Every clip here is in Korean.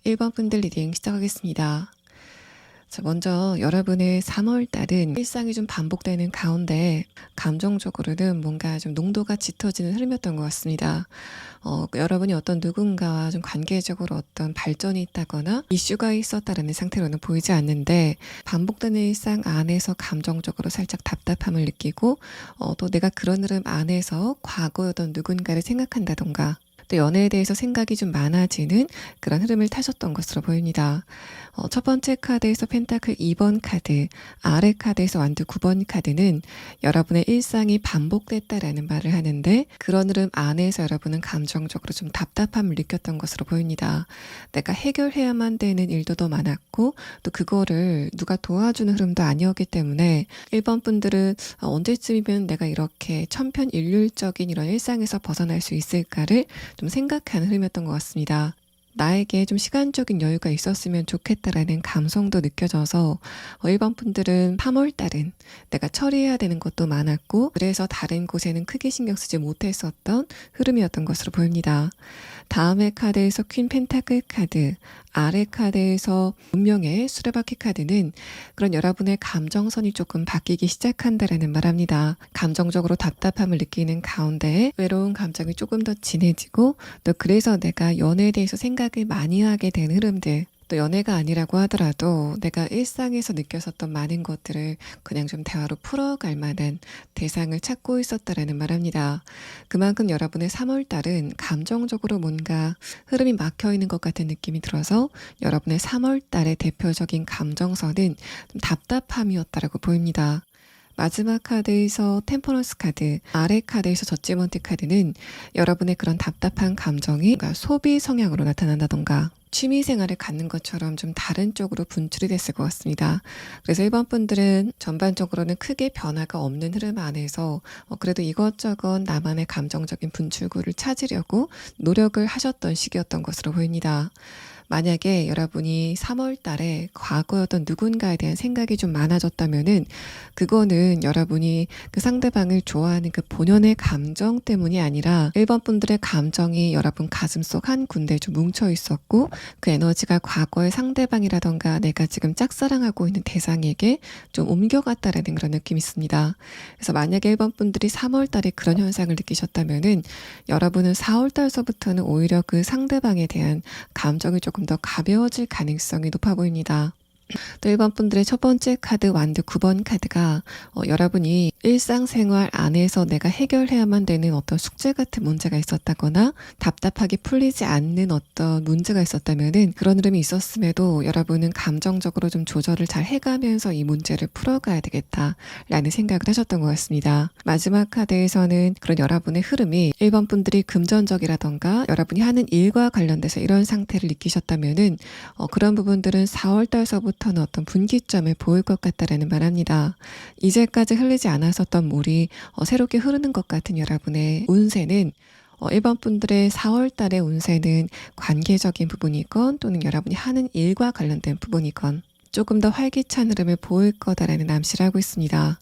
1번 분들 리딩 시작하겠습니다. 자, 먼저 여러분의 3월달은 일상이 좀 반복되는 가운데 감정적으로는 뭔가 좀 농도가 짙어지는 흐름이었던 것 같습니다. 여러분이 어떤 누군가와 좀 관계적으로 어떤 발전이 있다거나 이슈가 있었다라는 상태로는 보이지 않는데, 반복되는 일상 안에서 감정적으로 살짝 답답함을 느끼고 또 내가 그런 흐름 안에서 과거였던 누군가를 생각한다던가, 또 연애에 대해서 생각이 좀 많아지는 그런 흐름을 타셨던 것으로 보입니다. 첫 번째 카드에서 펜타클 2번 카드, 아래 카드에서 완두 9번 카드는 여러분의 일상이 반복됐다라는 말을 하는데, 그런 흐름 안에서 여러분은 감정적으로 좀 답답함을 느꼈던 것으로 보입니다. 내가 해결해야만 되는 일도 더 많았고, 또 그거를 누가 도와주는 흐름도 아니었기 때문에 1번 분들은 언제쯤이면 내가 이렇게 천편일률적인 이런 일상에서 벗어날 수 있을까를 좀 생각하는 흐름이었던 것 같습니다. 나에게 좀 시간적인 여유가 있었으면 좋겠다라는 감성도 느껴져서 1번 분들은 3월달은 내가 처리해야 되는 것도 많았고, 그래서 다른 곳에는 크게 신경 쓰지 못했었던 흐름이었던 것으로 보입니다. 다음의 카드에서 퀸 펜타클 카드, 아래 카드에서 운명의 수레바퀴 카드는 그런 여러분의 감정선이 조금 바뀌기 시작한다라는 말합니다. 감정적으로 답답함을 느끼는 가운데 외로운 감정이 조금 더 진해지고, 또 그래서 내가 연애에 대해서 생각을 많이 하게 된 흐름들, 또 연애가 아니라고 하더라도 내가 일상에서 느꼈었던 많은 것들을 그냥 좀 대화로 풀어갈 만한 대상을 찾고 있었다라는 말합니다. 그만큼 여러분의 3월달은 감정적으로 뭔가 흐름이 막혀있는 것 같은 느낌이 들어서 여러분의 3월달의 대표적인 감정선은 좀 답답함이었다라고 보입니다. 마지막 카드에서 템퍼런스 카드, 아래 카드에서 저지먼트 카드는 여러분의 그런 답답한 감정이 소비 성향으로 나타난다던가 취미 생활을 갖는 것처럼 좀 다른 쪽으로 분출이 됐을 것 같습니다. 그래서 1번 분들은 전반적으로는 크게 변화가 없는 흐름 안에서 그래도 이것저것 나만의 감정적인 분출구를 찾으려고 노력을 하셨던 시기였던 것으로 보입니다. 만약에 여러분이 3월 달에 과거였던 누군가에 대한 생각이 좀 많아졌다면은, 그거는 여러분이 그 상대방을 좋아하는 그 본연의 감정 때문이 아니라 1번 분들의 감정이 여러분 가슴속 한 군데에 좀 뭉쳐 있었고, 그 에너지가 과거의 상대방이라던가 내가 지금 짝사랑하고 있는 대상에게 좀 옮겨갔다라는 그런 느낌이 있습니다. 그래서 만약에 1번 분들이 3월 달에 그런 현상을 느끼셨다면은, 여러분은 4월 달서부터는 오히려 그 상대방에 대한 감정이 조금 더 가벼워질 가능성이 높아 보입니다. 또 1번 분들의 첫 번째 카드 완두 9번 카드가 여러분이 일상생활 안에서 내가 해결해야만 되는 어떤 숙제 같은 문제가 있었다거나 답답하게 풀리지 않는 어떤 문제가 있었다면은, 그런 흐름이 있었음에도 여러분은 감정적으로 좀 조절을 잘 해가면서 이 문제를 풀어가야 되겠다라는 생각을 하셨던 것 같습니다. 마지막 카드에서는 그런 여러분의 흐름이 1번 분들이 금전적이라던가 여러분이 하는 일과 관련돼서 이런 상태를 느끼셨다면은 그런 부분들은 4월 달서부터 어떤 분기점을 보일 것 같다라는 말합니다. 이제까지 흘리지 않았었던 물이 새롭게 흐르는 것 같은 여러분의 운세는 1번 분들의 4월 달의 운세는 관계적인 부분이건 또는 여러분이 하는 일과 관련된 부분이건 조금 더 활기찬 흐름을 보일 거다라는 암시를 하고 있습니다.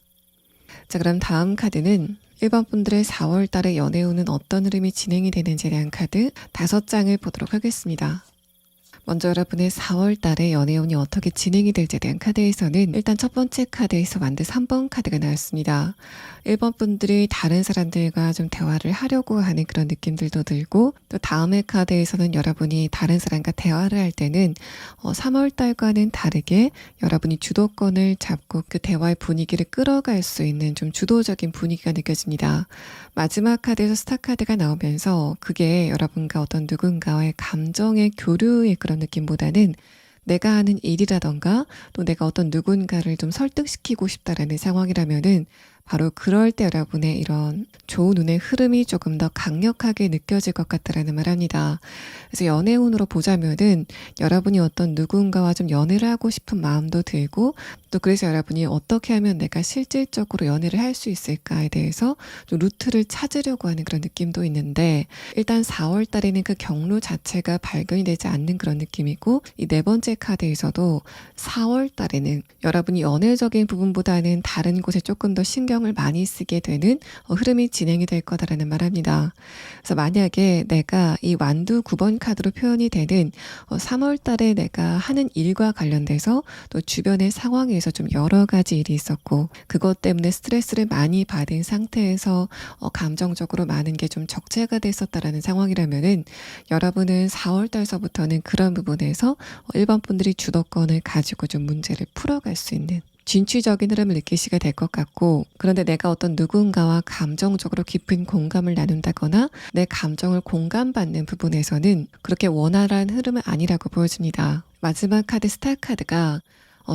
자, 그럼 다음 카드는 1번 분들의 4월 달의 연애운은 어떤 흐름이 진행이 되는지에 대한 카드 5장을 보도록 하겠습니다. 먼저 여러분의 4월 달에 연애운이 어떻게 진행이 될지에 대한 카드에서는 일단 첫 번째 카드에서 완두 3번 카드가 나왔습니다. 1번 분들이 다른 사람들과 좀 대화를 하려고 하는 그런 느낌들도 들고, 또 다음의 카드에서는 여러분이 다른 사람과 대화를 할 때는 3월 달과는 다르게 여러분이 주도권을 잡고 그 대화의 분위기를 끌어갈 수 있는 좀 주도적인 분위기가 느껴집니다. 마지막 카드에서 스타 카드가 나오면서 그게 여러분과 어떤 누군가의 감정의 교류의 그런 느낌보다는 내가 하는 일이라던가 또 내가 어떤 누군가를 좀 설득시키고 싶다라는 상황이라면은 바로 그럴 때 여러분의 이런 좋은 운의 흐름이 조금 더 강력하게 느껴질 것 같다라는 말합니다. 그래서 연애운으로 보자면은 여러분이 어떤 누군가와 좀 연애를 하고 싶은 마음도 들고, 또 그래서 여러분이 어떻게 하면 내가 실질적으로 연애를 할 수 있을까에 대해서 좀 루트를 찾으려고 하는 그런 느낌도 있는데, 일단 4월 달에는 그 경로 자체가 발견이 되지 않는 그런 느낌이고, 이 네 번째 카드에서도 4월 달에는 여러분이 연애적인 부분보다는 다른 곳에 조금 더 신경 신경을 많이 쓰게 되는 흐름이 진행이 될 거다라는 말합니다. 그래서 만약에 내가 이 완두 9번 카드로 표현이 되는 3월 달에 내가 하는 일과 관련돼서 또 주변의 상황에서 좀 여러 가지 일이 있었고 그것 때문에 스트레스를 많이 받은 상태에서 감정적으로 많은 게 좀 적재가 됐었다라는 상황이라면은 여러분은 4월 달서부터는 그런 부분에서 1번 분들이 주도권을 가지고 좀 문제를 풀어갈 수 있는 진취적인 흐름을 느끼시게 될 것 같고, 그런데 내가 어떤 누군가와 감정적으로 깊은 공감을 나눈다거나 내 감정을 공감받는 부분에서는 그렇게 원활한 흐름은 아니라고 보여집니다. 마지막 카드 스타 카드가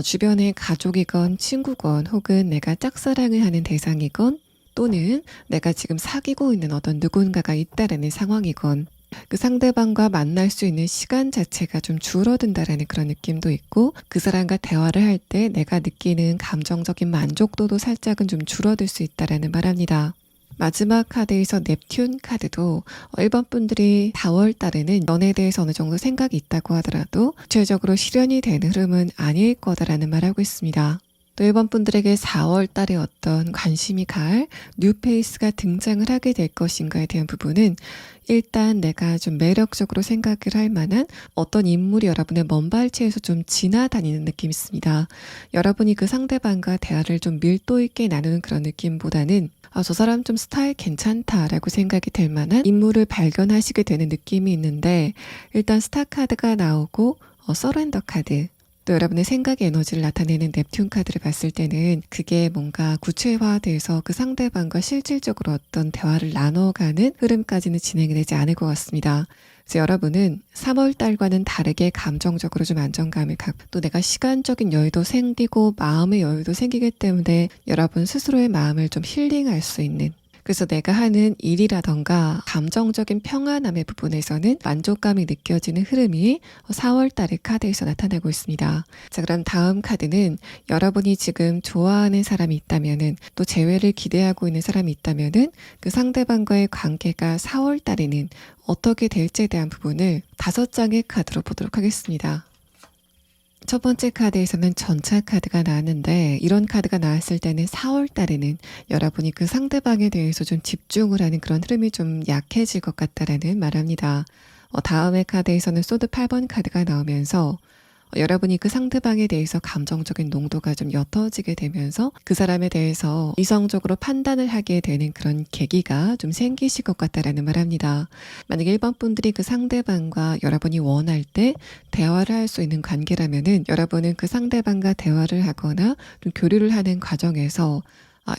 주변의 가족이건 친구건 혹은 내가 짝사랑을 하는 대상이건 또는 내가 지금 사귀고 있는 어떤 누군가가 있다라는 상황이건 그 상대방과 만날 수 있는 시간 자체가 좀 줄어든다라는 그런 느낌도 있고 그 사람과 대화를 할 때 내가 느끼는 감정적인 만족도도 살짝은 좀 줄어들 수 있다라는 말합니다. 마지막 카드에서 넵튠 카드도 1번 분들이 4월 달에는 연애에 대해서 어느 정도 생각이 있다고 하더라도 구체적으로 실현이 되는 흐름은 아닐 거다라는 말하고 있습니다. 또 1번 분들에게 4월 달에 어떤 관심이 갈 뉴페이스가 등장을 하게 될 것인가에 대한 부분은 일단 내가 좀 매력적으로 생각을 할 만한 어떤 인물이 여러분의 먼발치에서 좀 지나다니는 느낌이 있습니다. 여러분이 그 상대방과 대화를 좀 밀도 있게 나누는 그런 느낌보다는 저 사람 좀 스타일 괜찮다라고 생각이 될 만한 인물을 발견하시게 되는 느낌이 있는데 일단 스타 카드가 나오고 서렌더 카드 또 여러분의 생각의 에너지를 나타내는 넵튠 카드를 봤을 때는 그게 뭔가 구체화돼서 그 상대방과 실질적으로 어떤 대화를 나눠가는 흐름까지는 진행이 되지 않을 것 같습니다. 그래서 여러분은 3월 달과는 다르게 감정적으로 좀 안정감을 갖고 또 내가 시간적인 여유도 생기고 마음의 여유도 생기기 때문에 여러분 스스로의 마음을 좀 힐링할 수 있는 그래서 내가 하는 일이라던가 감정적인 평안함의 부분에서는 만족감이 느껴지는 흐름이 4월 달의 카드에서 나타나고 있습니다. 자, 그럼 다음 카드는 여러분이 지금 좋아하는 사람이 있다면은 또 재회를 기대하고 있는 사람이 있다면은 그 상대방과의 관계가 4월 달에는 어떻게 될지에 대한 부분을 5장의 카드로 보도록 하겠습니다. 첫 번째 카드에서는 전차 카드가 나왔는데 이런 카드가 나왔을 때는 4월 달에는 여러분이 그 상대방에 대해서 좀 집중을 하는 그런 흐름이 좀 약해질 것 같다라는 말합니다. 다음의 카드에서는 소드 8번 카드가 나오면서 여러분이 그 상대방에 대해서 감정적인 농도가 좀 옅어지게 되면서 그 사람에 대해서 이성적으로 판단을 하게 되는 그런 계기가 좀 생기실 것 같다라는 말합니다. 만약에 1번 분들이 그 상대방과 여러분이 원할 때 대화를 할 수 있는 관계라면은 여러분은 그 상대방과 대화를 하거나 좀 교류를 하는 과정에서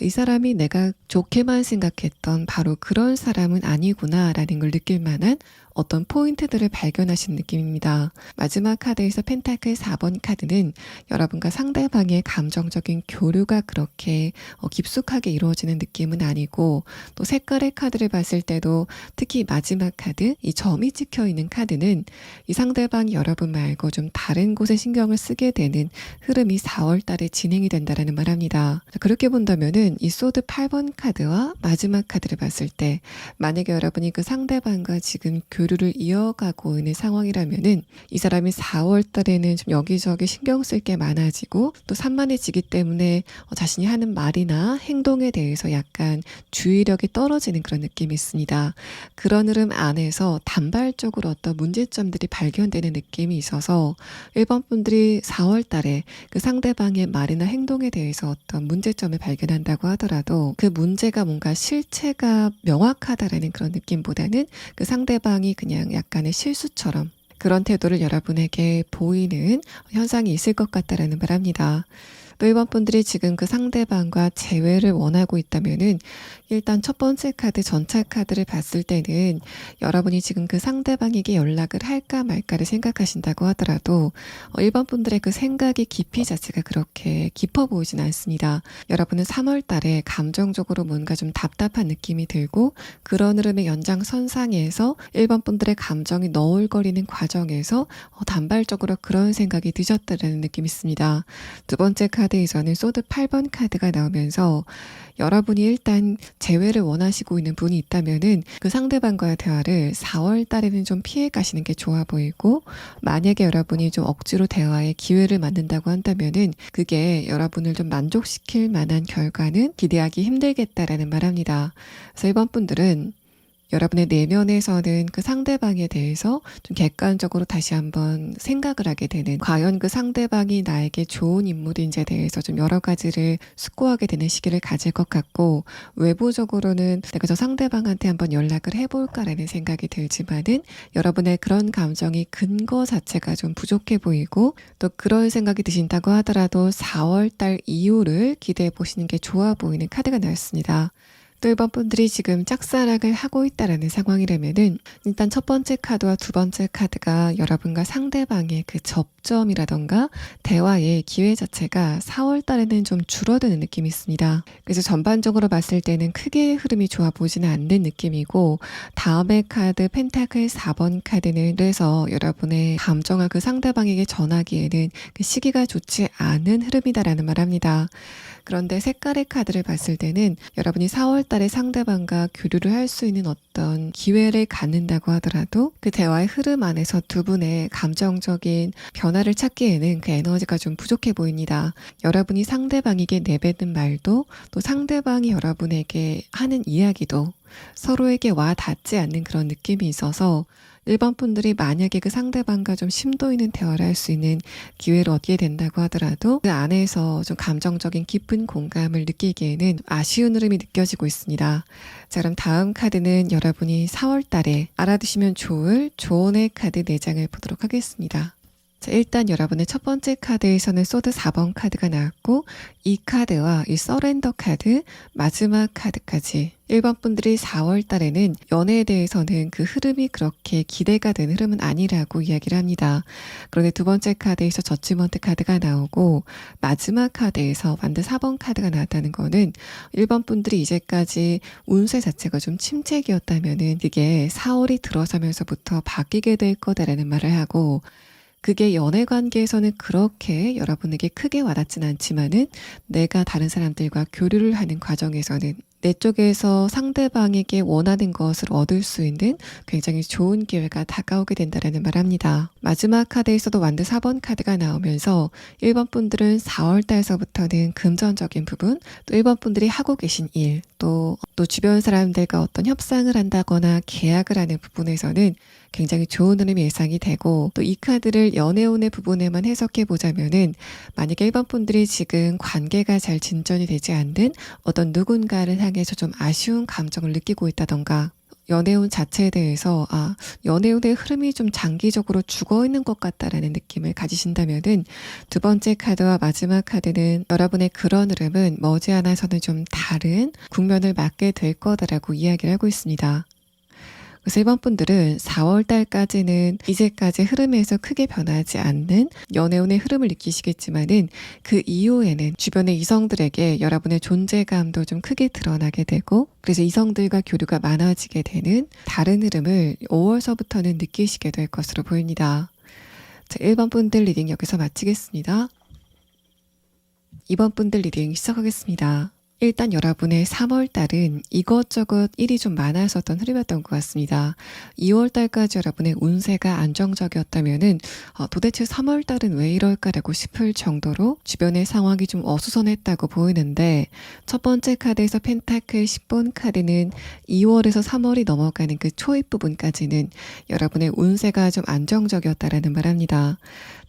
이 사람이 내가 좋게만 생각했던 바로 그런 사람은 아니구나 라는 걸 느낄 만한 어떤 포인트들을 발견하신 느낌입니다. 마지막 카드에서 펜타클 4번 카드는 여러분과 상대방의 감정적인 교류가 그렇게 깊숙하게 이루어지는 느낌은 아니고 또 색깔의 카드를 봤을 때도 특히 마지막 카드, 이 점이 찍혀 있는 카드는 이 상대방이 여러분 말고 좀 다른 곳에 신경을 쓰게 되는 흐름이 4월 달에 진행이 된다라는 말합니다. 그렇게 본다면은 이 소드 8번 카드와 마지막 카드를 봤을 때 만약에 여러분이 그 상대방과 지금 교류를 이어가고 있는 상황이라면은 이 사람이 4월 달에는 좀 여기저기 신경 쓸 게 많아지고 또 산만해지기 때문에 자신이 하는 말이나 행동에 대해서 약간 주의력이 떨어지는 그런 느낌이 있습니다. 그런 흐름 안에서 단발적으로 어떤 문제점들이 발견되는 느낌이 있어서 1번 분들이 4월 달에 그 상대방의 말이나 행동에 대해서 어떤 문제점을 발견한다고 하더라도 그 문제가 뭔가 실체가 명확하다라는 그런 느낌보다는 그 상대방이 그냥 약간의 실수처럼 그런 태도를 여러분에게 보이는 현상이 있을 것 같다라는 말합니다. 또 1번 분들이 지금 그 상대방과 재회를 원하고 있다면은 일단 첫 번째 카드 전차 카드를 봤을 때는 여러분이 지금 그 상대방에게 연락을 할까 말까를 생각하신다고 하더라도 1번 분들의 그 생각의 깊이 자체가 그렇게 깊어 보이진 않습니다. 여러분은 3월 달에 감정적으로 뭔가 좀 답답한 느낌이 들고 그런 흐름의 연장선상에서 1번 분들의 감정이 너울거리는 과정에서 단발적으로 그런 생각이 드셨다는 느낌이 있습니다. 두 번째 카드 카드에서는 소드 8번 카드가 나오면서 여러분이 일단 재회를 원하시고 있는 분이 있다면은 그 상대방과의 대화를 4월 달에는 좀 피해 가시는 게 좋아 보이고, 만약에 여러분이 좀 억지로 대화의 기회를 만든다고 한다면은 그게 여러분을 좀 만족시킬 만한 결과는 기대하기 힘들겠다라는 말합니다. 그래서 이번 분들은 여러분의 내면에서는 그 상대방에 대해서 좀 객관적으로 다시 한번 생각을 하게 되는, 과연 그 상대방이 나에게 좋은 인물인지에 대해서 좀 여러 가지를 숙고하게 되는 시기를 가질 것 같고, 외부적으로는 내가 저 상대방한테 한번 연락을 해볼까라는 생각이 들지만은 여러분의 그런 감정이 근거 자체가 좀 부족해 보이고, 또 그런 생각이 드신다고 하더라도 4월 달 이후를 기대해 보시는 게 좋아 보이는 카드가 나왔습니다. 또 일본 분들이 지금 짝사랑을 하고 있다라는 상황이라면은 일단 첫 번째 카드와 두 번째 카드가 여러분과 상대방의 그 접점이라던가 대화의 기회 자체가 4월 달에는 좀 줄어드는 느낌이 있습니다. 그래서 전반적으로 봤을 때는 크게 흐름이 좋아 보지는 않는 느낌이고, 다음의 카드 펜타클 4번 카드는 그래서 여러분의 감정을 그 상대방에게 전하기에는 그 시기가 좋지 않은 흐름이다라는 말합니다. 그런데 색깔의 카드를 봤을 때는 여러분이 4월 달에 상대방과 교류를 할 수 있는 어떤 기회를 갖는다고 하더라도 그 대화의 흐름 안에서 두 분의 감정적인 변화를 찾기에는 그 에너지가 좀 부족해 보입니다. 여러분이 상대방에게 내뱉는 말도, 또 상대방이 여러분에게 하는 이야기도 서로에게 와 닿지 않는 그런 느낌이 있어서 일반 분들이 만약에 그 상대방과 좀 심도 있는 대화를 할 수 있는 기회를 얻게 된다고 하더라도 그 안에서 좀 감정적인 깊은 공감을 느끼기에는 아쉬운 흐름이 느껴지고 있습니다. 자, 그럼 다음 카드는 여러분이 4월 달에 알아두시면 좋을 조언의 카드 4장을 보도록 하겠습니다. 자, 일단 여러분의 첫 번째 카드에서는 소드 4번 카드가 나왔고, 이 카드와 이 서렌더 카드, 마지막 카드까지 1번 분들이 4월 달에는 연애에 대해서는 그 흐름이 그렇게 기대가 되는 흐름은 아니라고 이야기를 합니다. 그런데 두 번째 카드에서 저지먼트 카드가 나오고, 마지막 카드에서 완드 4번 카드가 나왔다는 거는 1번 분들이 이제까지 운세 자체가 좀 침체기였다면은 그게 4월이 들어서면서부터 바뀌게 될 거다라는 말을 하고, 그게 연애 관계에서는 그렇게 여러분에게 크게 와닿진 않지만은 내가 다른 사람들과 교류를 하는 과정에서는 내 쪽에서 상대방에게 원하는 것을 얻을 수 있는 굉장히 좋은 기회가 다가오게 된다는 말합니다. 마지막 카드에서도 완드 4번 카드가 나오면서 1번 분들은 4월 달서부터는 금전적인 부분, 또 1번 분들이 하고 계신 일, 또 주변 사람들과 어떤 협상을 한다거나 계약을 하는 부분에서는 굉장히 좋은 흐름이 예상이 되고, 또 이 카드를 연애운의 부분에만 해석해 보자면은 만약에 1번 분들이 지금 관계가 잘 진전이 되지 않는 어떤 누군가를 향해서 좀 아쉬운 감정을 느끼고 있다던가, 연애운 자체에 대해서 연애운의 흐름이 좀 장기적으로 죽어있는 것 같다라는 느낌을 가지신다면은 두 번째 카드와 마지막 카드는 여러분의 그런 흐름은 머지않아서는 좀 다른 국면을 맞게 될 거다라고 이야기를 하고 있습니다. 그래서 1번 분들은 4월 달까지는 이제까지 흐름에서 크게 변하지 않는 연애운의 흐름을 느끼시겠지만은 그 이후에는 주변의 이성들에게 여러분의 존재감도 좀 크게 드러나게 되고, 그래서 이성들과 교류가 많아지게 되는 다른 흐름을 5월서부터는 느끼시게 될 것으로 보입니다. 자, 1번 분들 리딩 여기서 마치겠습니다. 2번 분들 리딩 시작하겠습니다. 일단 여러분의 3월 달은 이것저것 일이 좀 많았었던 흐름이었던 것 같습니다. 2월 달까지 여러분의 운세가 안정적이었다면은 도대체 3월 달은 왜 이럴까라고 싶을 정도로 주변의 상황이 좀 어수선했다고 보이는데, 첫 번째 카드에서 펜타클 10번 카드는 2월에서 3월이 넘어가는 그 초입 부분까지는 여러분의 운세가 좀 안정적이었다라는 말합니다.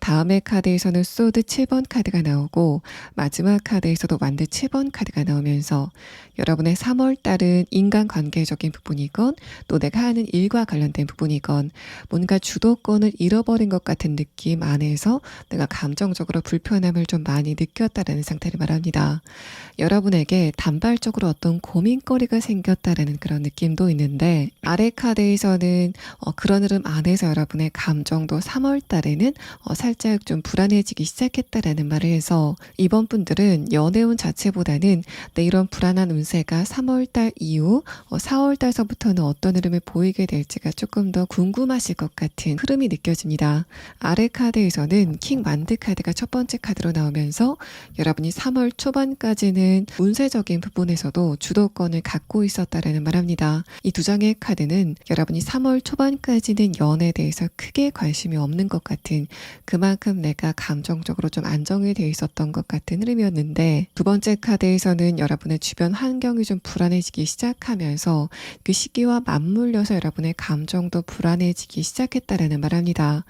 다음의 카드에서는 소드 7번 카드가 나오고, 마지막 카드에서도 완드 7번 카드가 나오면서 여러분의 3월 달은 인간관계적인 부분이건 또 내가 하는 일과 관련된 부분이건 뭔가 주도권을 잃어버린 것 같은 느낌 안에서 내가 감정적으로 불편함을 좀 많이 느꼈다라는 상태를 말합니다. 여러분에게 단발적으로 어떤 고민거리가 생겼다라는 그런 느낌도 있는데, 아래 카드에서는 그런 흐름 안에서 여러분의 감정도 3월 달에는 살짝 좀 불안해지기 시작했다라는 말을 해서, 이번 분들은 연애운 자체보다는 내 이런 불안한 운세가 3월달 이후 4월달서부터는 어떤 흐름을 보이게 될지가 조금 더 궁금하실 것 같은 흐름이 느껴집니다. 아래 카드에서는 킹 완드 카드가 첫 번째 카드로 나오면서 여러분이 3월 초반까지는 운세적인 부분에서도 주도권을 갖고 있었다라는 말합니다. 이 두 장의 카드는 여러분이 3월 초반까지는 연애에 대해서 크게 관심이 없는 것 같은, 그만큼 내가 감정적으로 좀 안정이 돼 있었던 것 같은 흐름이었는데, 두 번째 카드에서는 여러분의 주변 환경이 좀 불안해지기 시작하면서 그 시기와 맞물려서 여러분의 감정도 불안해지기 시작했다라는 말합니다.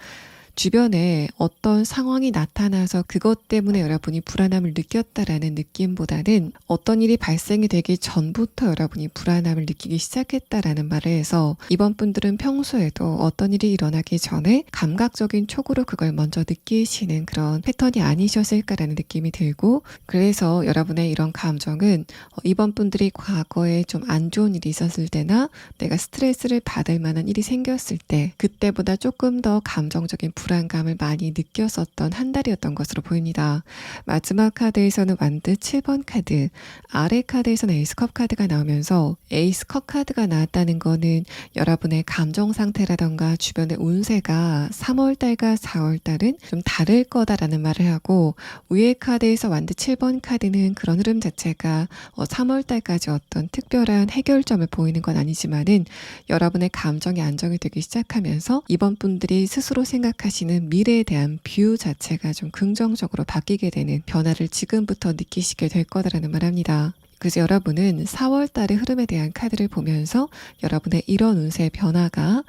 주변에 어떤 상황이 나타나서 그것 때문에 여러분이 불안함을 느꼈다라는 느낌보다는 어떤 일이 발생이 되기 전부터 여러분이 불안함을 느끼기 시작했다라는 말을 해서, 이번 분들은 평소에도 어떤 일이 일어나기 전에 감각적인 촉으로 그걸 먼저 느끼시는 그런 패턴이 아니셨을까라는 느낌이 들고, 그래서 여러분의 이런 감정은 이번 분들이 과거에 좀 안 좋은 일이 있었을 때나 내가 스트레스를 받을 만한 일이 생겼을 때 그때보다 조금 더 감정적인 불안감을 많이 느꼈었던 한 달이었던 것으로 보입니다. 마지막 카드에서는 완드 7번 카드, 아래 카드에서는 에이스컵 카드가 나오면서 에이스컵 카드가 나왔다는 거는 여러분의 감정 상태라던가 주변의 운세가 3월달과 4월달은 좀 다를 거다라는 말을 하고, 위에 카드에서 완드 7번 카드는 그런 흐름 자체가 3월달까지 어떤 특별한 해결점을 보이는 건 아니지만은 여러분의 감정이 안정이 되기 시작하면서 이번 분들이 스스로 생각하시는 미래에 대한 뷰 자체가 좀 긍정적으로 바뀌게 되는 변화를 지금부터 느끼시게 될 거다라는 말합니다. 그래서 여러분은 4월달의 흐름에 대한 카드를 보면서 여러분의 이런 운세의 변화가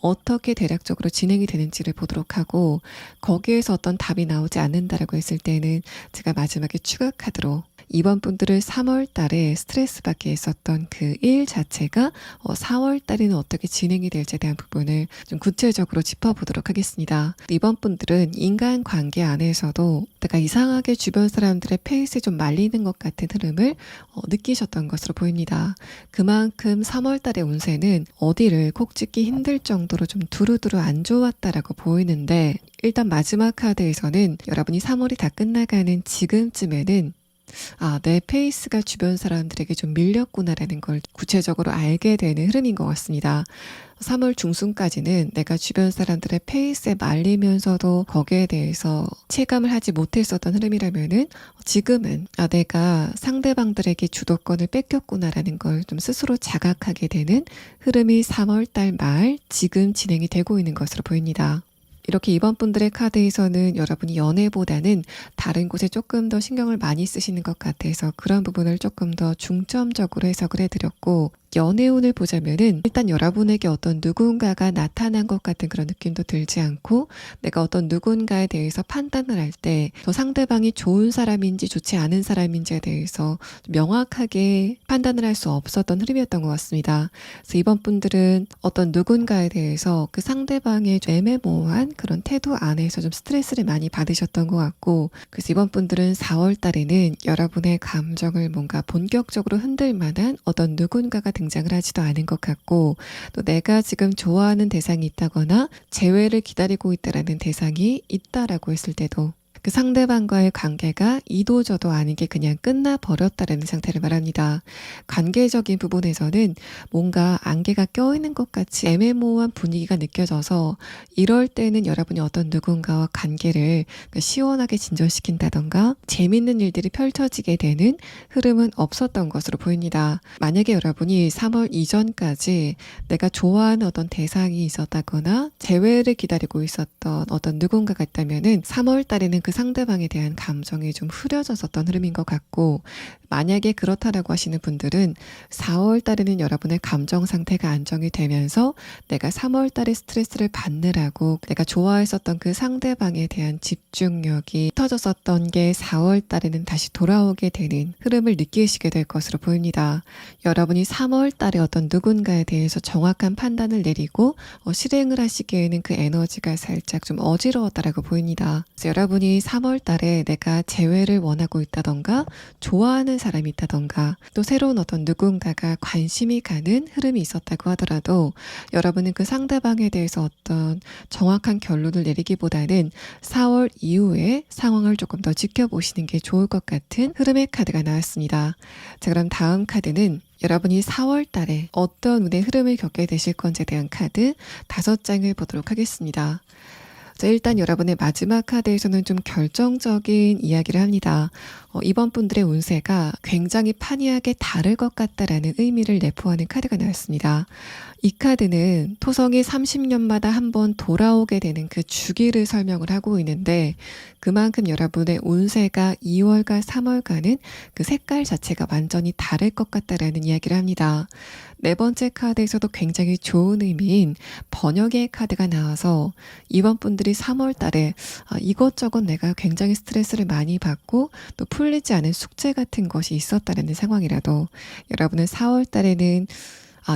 어떻게 대략적으로 진행이 되는지를 보도록 하고, 거기에서 어떤 답이 나오지 않는다라고 했을 때는 제가 마지막에 추가 카드로 이번 분들을 3월 달에 스트레스 받게 했었던 그 일 자체가 4월 달에는 어떻게 진행이 될지에 대한 부분을 좀 구체적으로 짚어보도록 하겠습니다. 이번 분들은 인간관계 안에서도 내가 이상하게 주변 사람들의 페이스에 좀 말리는 것 같은 흐름을 느끼셨던 것으로 보입니다. 그만큼 3월 달의 운세는 어디를 콕 찍기 힘들 정도로 좀 두루두루 안 좋았다라고 보이는데, 일단 마지막 카드에서는 여러분이 3월이 다 끝나가는 지금쯤에는 내 페이스가 주변 사람들에게 좀 밀렸구나라는 걸 구체적으로 알게 되는 흐름인 것 같습니다. 3월 중순까지는 내가 주변 사람들의 페이스에 말리면서도 거기에 대해서 체감을 하지 못했었던 흐름이라면은, 지금은 내가 상대방들에게 주도권을 뺏겼구나라는 걸 좀 스스로 자각하게 되는 흐름이 3월 달 말 지금 진행이 되고 있는 것으로 보입니다. 이렇게 이번 분들의 카드에서는 여러분이 연애보다는 다른 곳에 조금 더 신경을 많이 쓰시는 것 같아서 그런 부분을 조금 더 중점적으로 해석을 해드렸고, 연애운을 보자면은 일단 여러분에게 어떤 누군가가 나타난 것 같은 그런 느낌도 들지 않고, 내가 어떤 누군가에 대해서 판단을 할 때 저 상대방이 좋은 사람인지 좋지 않은 사람인지에 대해서 명확하게 판단을 할 수 없었던 흐름이었던 것 같습니다. 그래서 이번 분들은 어떤 누군가에 대해서 그 상대방의 좀 애매모호한 그런 태도 안에서 좀 스트레스를 많이 받으셨던 것 같고, 그래서 이번 분들은 4월 달에는 여러분의 감정을 뭔가 본격적으로 흔들 만한 어떤 누군가가 등장을 하지도 않은 것 같고, 또 내가 지금 좋아하는 대상이 있다거나 재회를 기다리고 있다라는 대상이 있다라고 했을 때도 그 상대방과의 관계가 이도저도 아니게 그냥 끝나버렸다라는 상태를 말합니다. 관계적인 부분에서는 뭔가 안개가 껴있는 것 같이 애매모호한 분위기가 느껴져서 이럴 때는 여러분이 어떤 누군가와 관계를 시원하게 진전시킨다던가 재밌는 일들이 펼쳐지게 되는 흐름은 없었던 것으로 보입니다. 만약에 여러분이 3월 이전까지 내가 좋아하는 어떤 대상이 있었다거나 재회를 기다리고 있었던 어떤 누군가가 있다면은 3월 달에는 그 상대방에 대한 감정이 좀 흐려졌었던 흐름인 것 같고, 만약에 그렇다라고 하시는 분들은 4월 달에는 여러분의 감정 상태가 안정이 되면서 내가 3월 달에 스트레스를 받느라고 내가 좋아했었던 그 상대방에 대한 집중력이 터졌었던 게 4월 달에는 다시 돌아오게 되는 흐름을 느끼시게 될 것으로 보입니다. 여러분이 3월 달에 어떤 누군가에 대해서 정확한 판단을 내리고 실행을 하시기에는 그 에너지가 살짝 좀 어지러웠다라고 보입니다. 그래서 여러분이 여러분이 3월 달에 내가 재회를 원하고 있다던가 좋아하는 사람이 있다던가 또 새로운 어떤 누군가가 관심이 가는 흐름이 있었다고 하더라도 여러분은 그 상대방에 대해서 어떤 정확한 결론을 내리기보다는 4월 이후에 상황을 조금 더 지켜보시는 게 좋을 것 같은 흐름의 카드가 나왔습니다. 자, 그럼 다음 카드는 여러분이 4월 달에 어떤 운의 흐름을 겪게 되실 건지에 대한 카드 5장을 보도록 하겠습니다. 자, 일단 여러분의 마지막 카드에서는 좀 결정적인 이야기를 합니다. 이번 분들의 운세가 굉장히 판이하게 다를 것 같다라는 의미를 내포하는 카드가 나왔습니다. 이 카드는 토성이 30년마다 한 번 돌아오게 되는 그 주기를 설명을 하고 있는데 그만큼 여러분의 운세가 2월과 3월과는 그 색깔 자체가 완전히 다를 것 같다라는 이야기를 합니다. 네 번째 카드에서도 굉장히 좋은 의미인 번역의 카드가 나와서 이번 분들이 3월 달에 이것저것 내가 굉장히 스트레스를 많이 받고 또 풀리지 않은 숙제 같은 것이 있었다는 상황이라도 여러분은 4월 달에는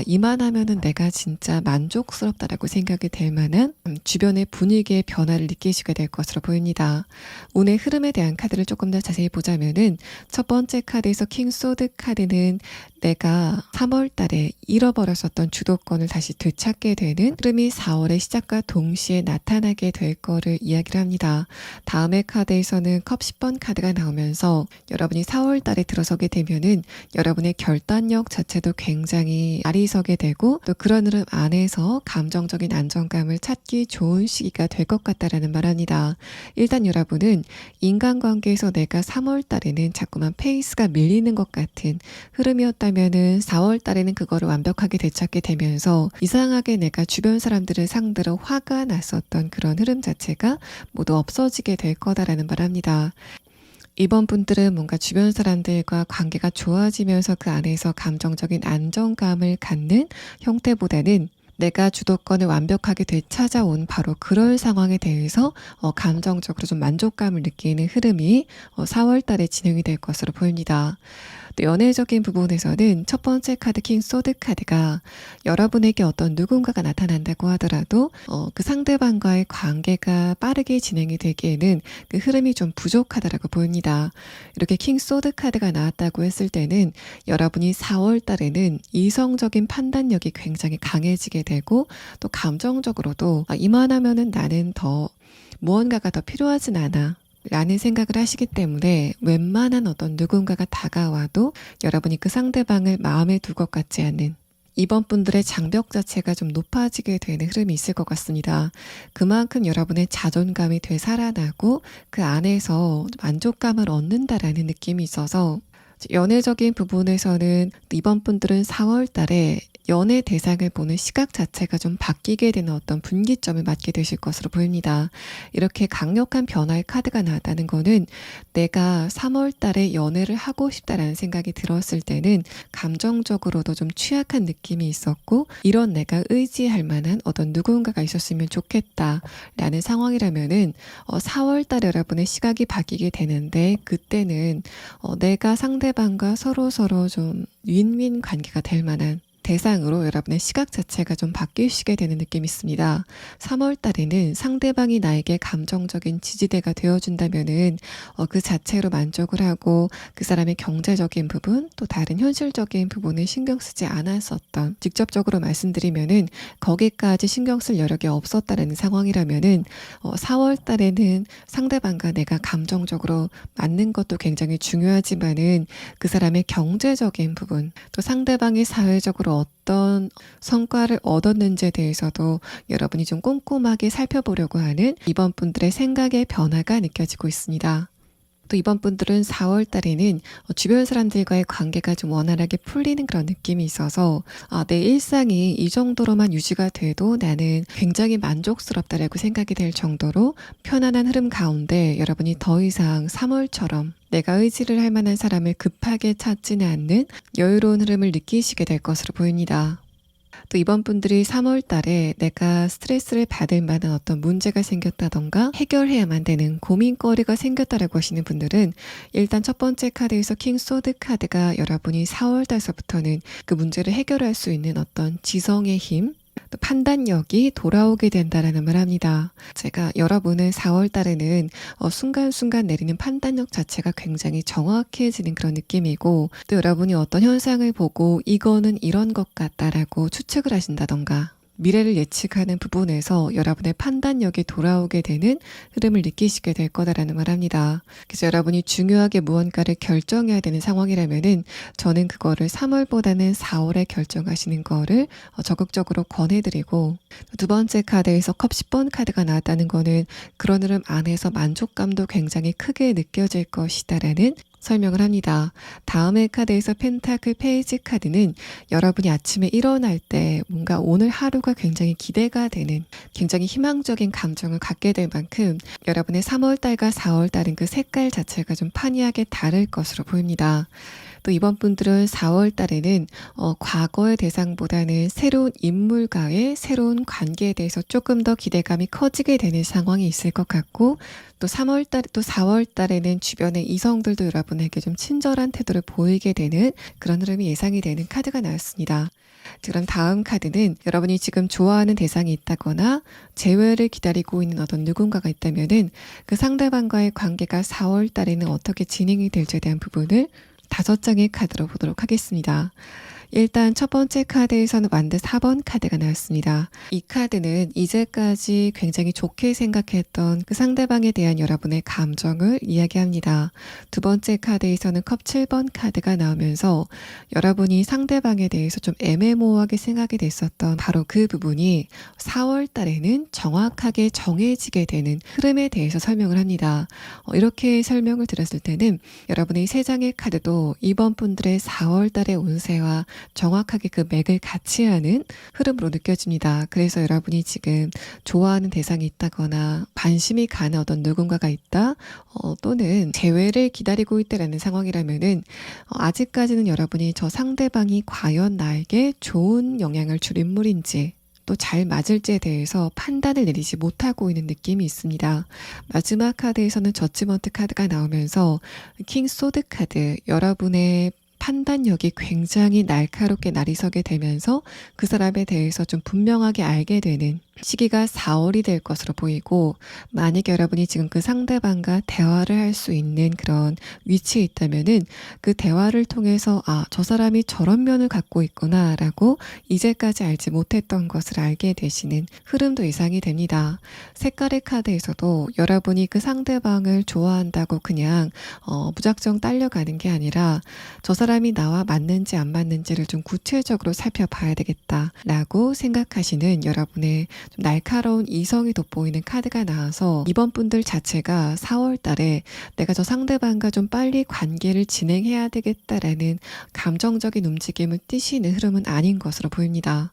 이만하면은 내가 진짜 만족스럽다라고 생각이 될 만한 주변의 분위기의 변화를 느끼시게 될 것으로 보입니다. 운의 흐름에 대한 카드를 조금 더 자세히 보자면은 첫 번째 카드에서 킹 소드 카드는 내가 3월 달에 잃어버렸었던 주도권을 다시 되찾게 되는 흐름이 4월의 시작과 동시에 나타나게 될 거를 이야기를 합니다. 다음의 카드에서는 컵 10번 카드가 나오면서 여러분이 4월 달에 들어서게 되면은 여러분의 결단력 자체도 굉장히 아리서게 되고 또 그런 흐름 안에서 감정적인 안정감을 찾기 좋은 시기가 될 것 같다라는 말합니다. 일단 여러분은 인간관계에서 내가 3월 달에는 자꾸만 페이스가 밀리는 것 같은 흐름이었다면은 4월 달에는 그거를 완벽하게 되찾게 되면서 이상하게 내가 주변 사람들을 상대로 화가 났었던 그런 흐름 자체가 모두 없어지게 될 거다라는 말합니다. 이번 분들은 뭔가 주변 사람들과 관계가 좋아지면서 그 안에서 감정적인 안정감을 갖는 형태보다는 내가 주도권을 완벽하게 되찾아온 바로 그럴 상황에 대해서 감정적으로 좀 만족감을 느끼는 흐름이 4월 달에 진행이 될 것으로 보입니다. 또 연애적인 부분에서는 첫 번째 카드 킹 소드 카드가 여러분에게 어떤 누군가가 나타난다고 하더라도 그 상대방과의 관계가 빠르게 진행이 되기에는 그 흐름이 좀 부족하다라고 보입니다. 이렇게 킹 소드 카드가 나왔다고 했을 때는 여러분이 4월 달에는 이성적인 판단력이 굉장히 강해지게 되고 또 감정적으로도 이만하면은 나는 더 무언가가 더 필요하진 않아 라는 생각을 하시기 때문에 웬만한 어떤 누군가가 다가와도 여러분이 그 상대방을 마음에 둘 것 같지 않은 이번 분들의 장벽 자체가 좀 높아지게 되는 흐름이 있을 것 같습니다. 그만큼 여러분의 자존감이 되살아나고 그 안에서 만족감을 얻는다라는 느낌이 있어서 연애적인 부분에서는 이번 분들은 4월 달에 연애 대상을 보는 시각 자체가 좀 바뀌게 되는 어떤 분기점을 맞게 되실 것으로 보입니다. 이렇게 강력한 변화의 카드가 나왔다는 거는 내가 3월 달에 연애를 하고 싶다라는 생각이 들었을 때는 감정적으로도 좀 취약한 느낌이 있었고 이런 내가 의지할 만한 어떤 누군가가 있었으면 좋겠다라는 상황이라면은 4월 달에 여러분의 시각이 바뀌게 되는데 그때는 내가 상대방과 서로 좀 윈윈 관계가 될 만한 대상으로 여러분의 시각 자체가 좀 바뀌시게 되는 느낌이 있습니다. 3월 달에는 상대방이 나에게 감정적인 지지대가 되어준다면은 그 자체로 만족을 하고 그 사람의 경제적인 부분 또 다른 현실적인 부분을 신경 쓰지 않았었던 직접적으로 말씀드리면은 거기까지 신경 쓸 여력이 없었다라는 상황이라면은 4월 달에는 상대방과 내가 감정적으로 맞는 것도 굉장히 중요하지만은 그 사람의 경제적인 부분 또 상대방이 사회적으로 어떤 성과를 얻었는지에 대해서도 여러분이 좀 꼼꼼하게 살펴보려고 하는 이번 분들의 생각의 변화가 느껴지고 있습니다. 또 이번 분들은 4월 달에는 주변 사람들과의 관계가 좀 원활하게 풀리는 그런 느낌이 있어서 내 일상이 이 정도로만 유지가 돼도 나는 굉장히 만족스럽다라고 생각이 될 정도로 편안한 흐름 가운데 여러분이 더 이상 3월처럼 내가 의지를 할 만한 사람을 급하게 찾지는 않는 여유로운 흐름을 느끼시게 될 것으로 보입니다. 또 이번 분들이 3월 달에 내가 스트레스를 받을 만한 어떤 문제가 생겼다던가 해결해야만 되는 고민거리가 생겼다라고 하시는 분들은 일단 첫 번째 카드에서 킹 소드 카드가 여러분이 4월 달서부터는 그 문제를 해결할 수 있는 어떤 지성의 힘 또 판단력이 돌아오게 된다라는 말 합니다. 제가 여러분은 4월 달에는 순간순간 내리는 판단력 자체가 굉장히 정확해지는 그런 느낌이고, 또 여러분이 어떤 현상을 보고 이거는 이런 것 같다라고 추측을 하신다던가 미래를 예측하는 부분에서 여러분의 판단력이 돌아오게 되는 흐름을 느끼시게 될 거다라는 말 합니다. 그래서 여러분이 중요하게 무언가를 결정해야 되는 상황이라면은 저는 그거를 3월보다는 4월에 결정하시는 거를 적극적으로 권해드리고, 두 번째 카드에서 컵 10번 카드가 나왔다는 거는 그런 흐름 안에서 만족감도 굉장히 크게 느껴질 것이다라는 설명을 합니다. 다음의 카드에서 펜타클 페이지 카드는 여러분이 아침에 일어날 때 뭔가 오늘 하루가 굉장히 기대가 되는, 굉장히 희망적인 감정을 갖게 될 만큼 여러분의 3월달과 4월달은 그 색깔 자체가 좀 판이하게 다를 것으로 보입니다. 또 이번 분들은 4월 달에는 과거의 대상보다는 새로운 인물과의 새로운 관계에 대해서 조금 더 기대감이 커지게 되는 상황이 있을 것 같고, 또 3월 달, 또 4월 달에는 주변의 이성들도 여러분에게 좀 친절한 태도를 보이게 되는 그런 흐름이 예상이 되는 카드가 나왔습니다. 그럼 다음 카드는 여러분이 지금 좋아하는 대상이 있다거나 재회를 기다리고 있는 어떤 누군가가 있다면은 그 상대방과의 관계가 4월 달에는 어떻게 진행이 될지에 대한 부분을 5장의 카드로 보도록 하겠습니다. 일단 첫 번째 카드에서는 완드 4번 카드가 나왔습니다. 이 카드는 이제까지 굉장히 좋게 생각했던 그 상대방에 대한 여러분의 감정을 이야기합니다. 두 번째 카드에서는 컵 7번 카드가 나오면서 여러분이 상대방에 대해서 좀 애매모호하게 생각이 됐었던 바로 그 부분이 4월 달에는 정확하게 정해지게 되는 흐름에 대해서 설명을 합니다. 이렇게 설명을 드렸을 때는 여러분의 3장의 카드도 이번 분들의 4월 달의 운세와 정확하게 그 맥을 같이 하는 흐름으로 느껴집니다. 그래서 여러분이 지금 좋아하는 대상이 있다거나 관심이 가는 어떤 누군가가 있다, 또는 재회를 기다리고 있다라는 상황이라면은 아직까지는 여러분이 저 상대방이 과연 나에게 좋은 영향을 줄 인물인지 또 잘 맞을지에 대해서 판단을 내리지 못하고 있는 느낌이 있습니다. 마지막 카드에서는 저지먼트 카드가 나오면서 킹 소드 카드, 여러분의 판단력이 굉장히 날카롭게 날이 서게 되면서 그 사람에 대해서 좀 분명하게 알게 되는 시기가 4월이 될 것으로 보이고, 만약에 여러분이 지금 그 상대방과 대화를 할 수 있는 그런 위치에 있다면은 그 대화를 통해서 저 사람이 저런 면을 갖고 있구나 라고 이제까지 알지 못했던 것을 알게 되시는 흐름도 예상이 됩니다. 색깔의 카드에서도 여러분이 그 상대방을 좋아한다고 그냥 무작정 딸려가는 게 아니라 저 사람이 나와 맞는지 안 맞는지를 좀 구체적으로 살펴봐야 되겠다라고 생각하시는 여러분의 좀 날카로운 이성이 돋보이는 카드가 나와서 이번 분들 자체가 4월 달에 내가 저 상대방과 좀 빨리 관계를 진행해야 되겠다라는 감정적인 움직임을 띠시는 흐름은 아닌 것으로 보입니다.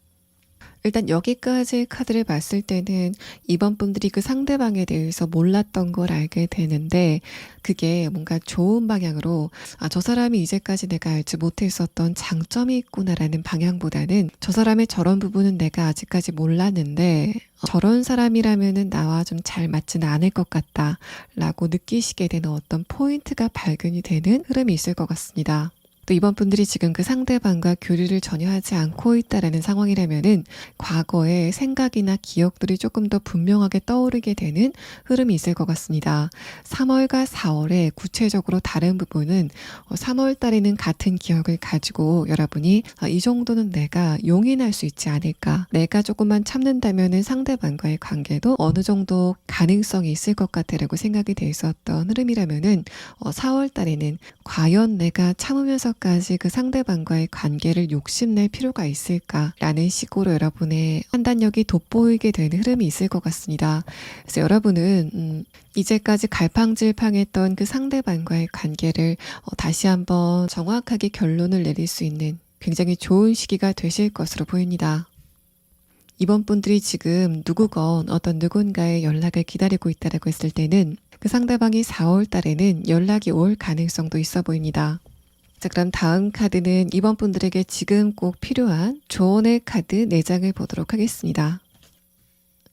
일단 여기까지 카드를 봤을 때는 이번 분들이 그 상대방에 대해서 몰랐던 걸 알게 되는데, 그게 뭔가 좋은 방향으로 저 사람이 이제까지 내가 알지 못했었던 장점이 있구나라는 방향보다는 저 사람의 저런 부분은 내가 아직까지 몰랐는데 저런 사람이라면은 나와 좀 잘 맞지는 않을 것 같다 라고 느끼시게 되는 어떤 포인트가 발견이 되는 흐름이 있을 것 같습니다. 또 이번 분들이 지금 그 상대방과 교류를 전혀 하지 않고 있다라는 상황이라면은 과거의 생각이나 기억들이 조금 더 분명하게 떠오르게 되는 흐름이 있을 것 같습니다. 3월과 4월에 구체적으로 다른 부분은 3월 달에는 같은 기억을 가지고 여러분이 이 정도는 내가 용인할 수 있지 않을까, 내가 조금만 참는다면은 상대방과의 관계도 어느 정도 가능성이 있을 것 같아라고 생각이 돼 있었던 흐름이라면은 4월 달에는 과연 내가 참으면서 까지 그 상대방과의 관계를 욕심낼 필요가 있을까라는 식으로 여러분의 판단력이 돋보이게 되는 흐름이 있을 것 같습니다. 그래서 여러분은 이제까지 갈팡질팡했던 그 상대방과의 관계를 다시 한번 정확하게 결론을 내릴 수 있는 굉장히 좋은 시기가 되실 것으로 보입니다. 이번 분들이 지금 누구건 어떤 누군가의 연락을 기다리고 있다라고 했을 때는 그 상대방이 4월 달에는 연락이 올 가능성도 있어 보입니다. 자, 그럼 다음 카드는 이번 분들에게 지금 꼭 필요한 조언의 카드 4장을 보도록 하겠습니다.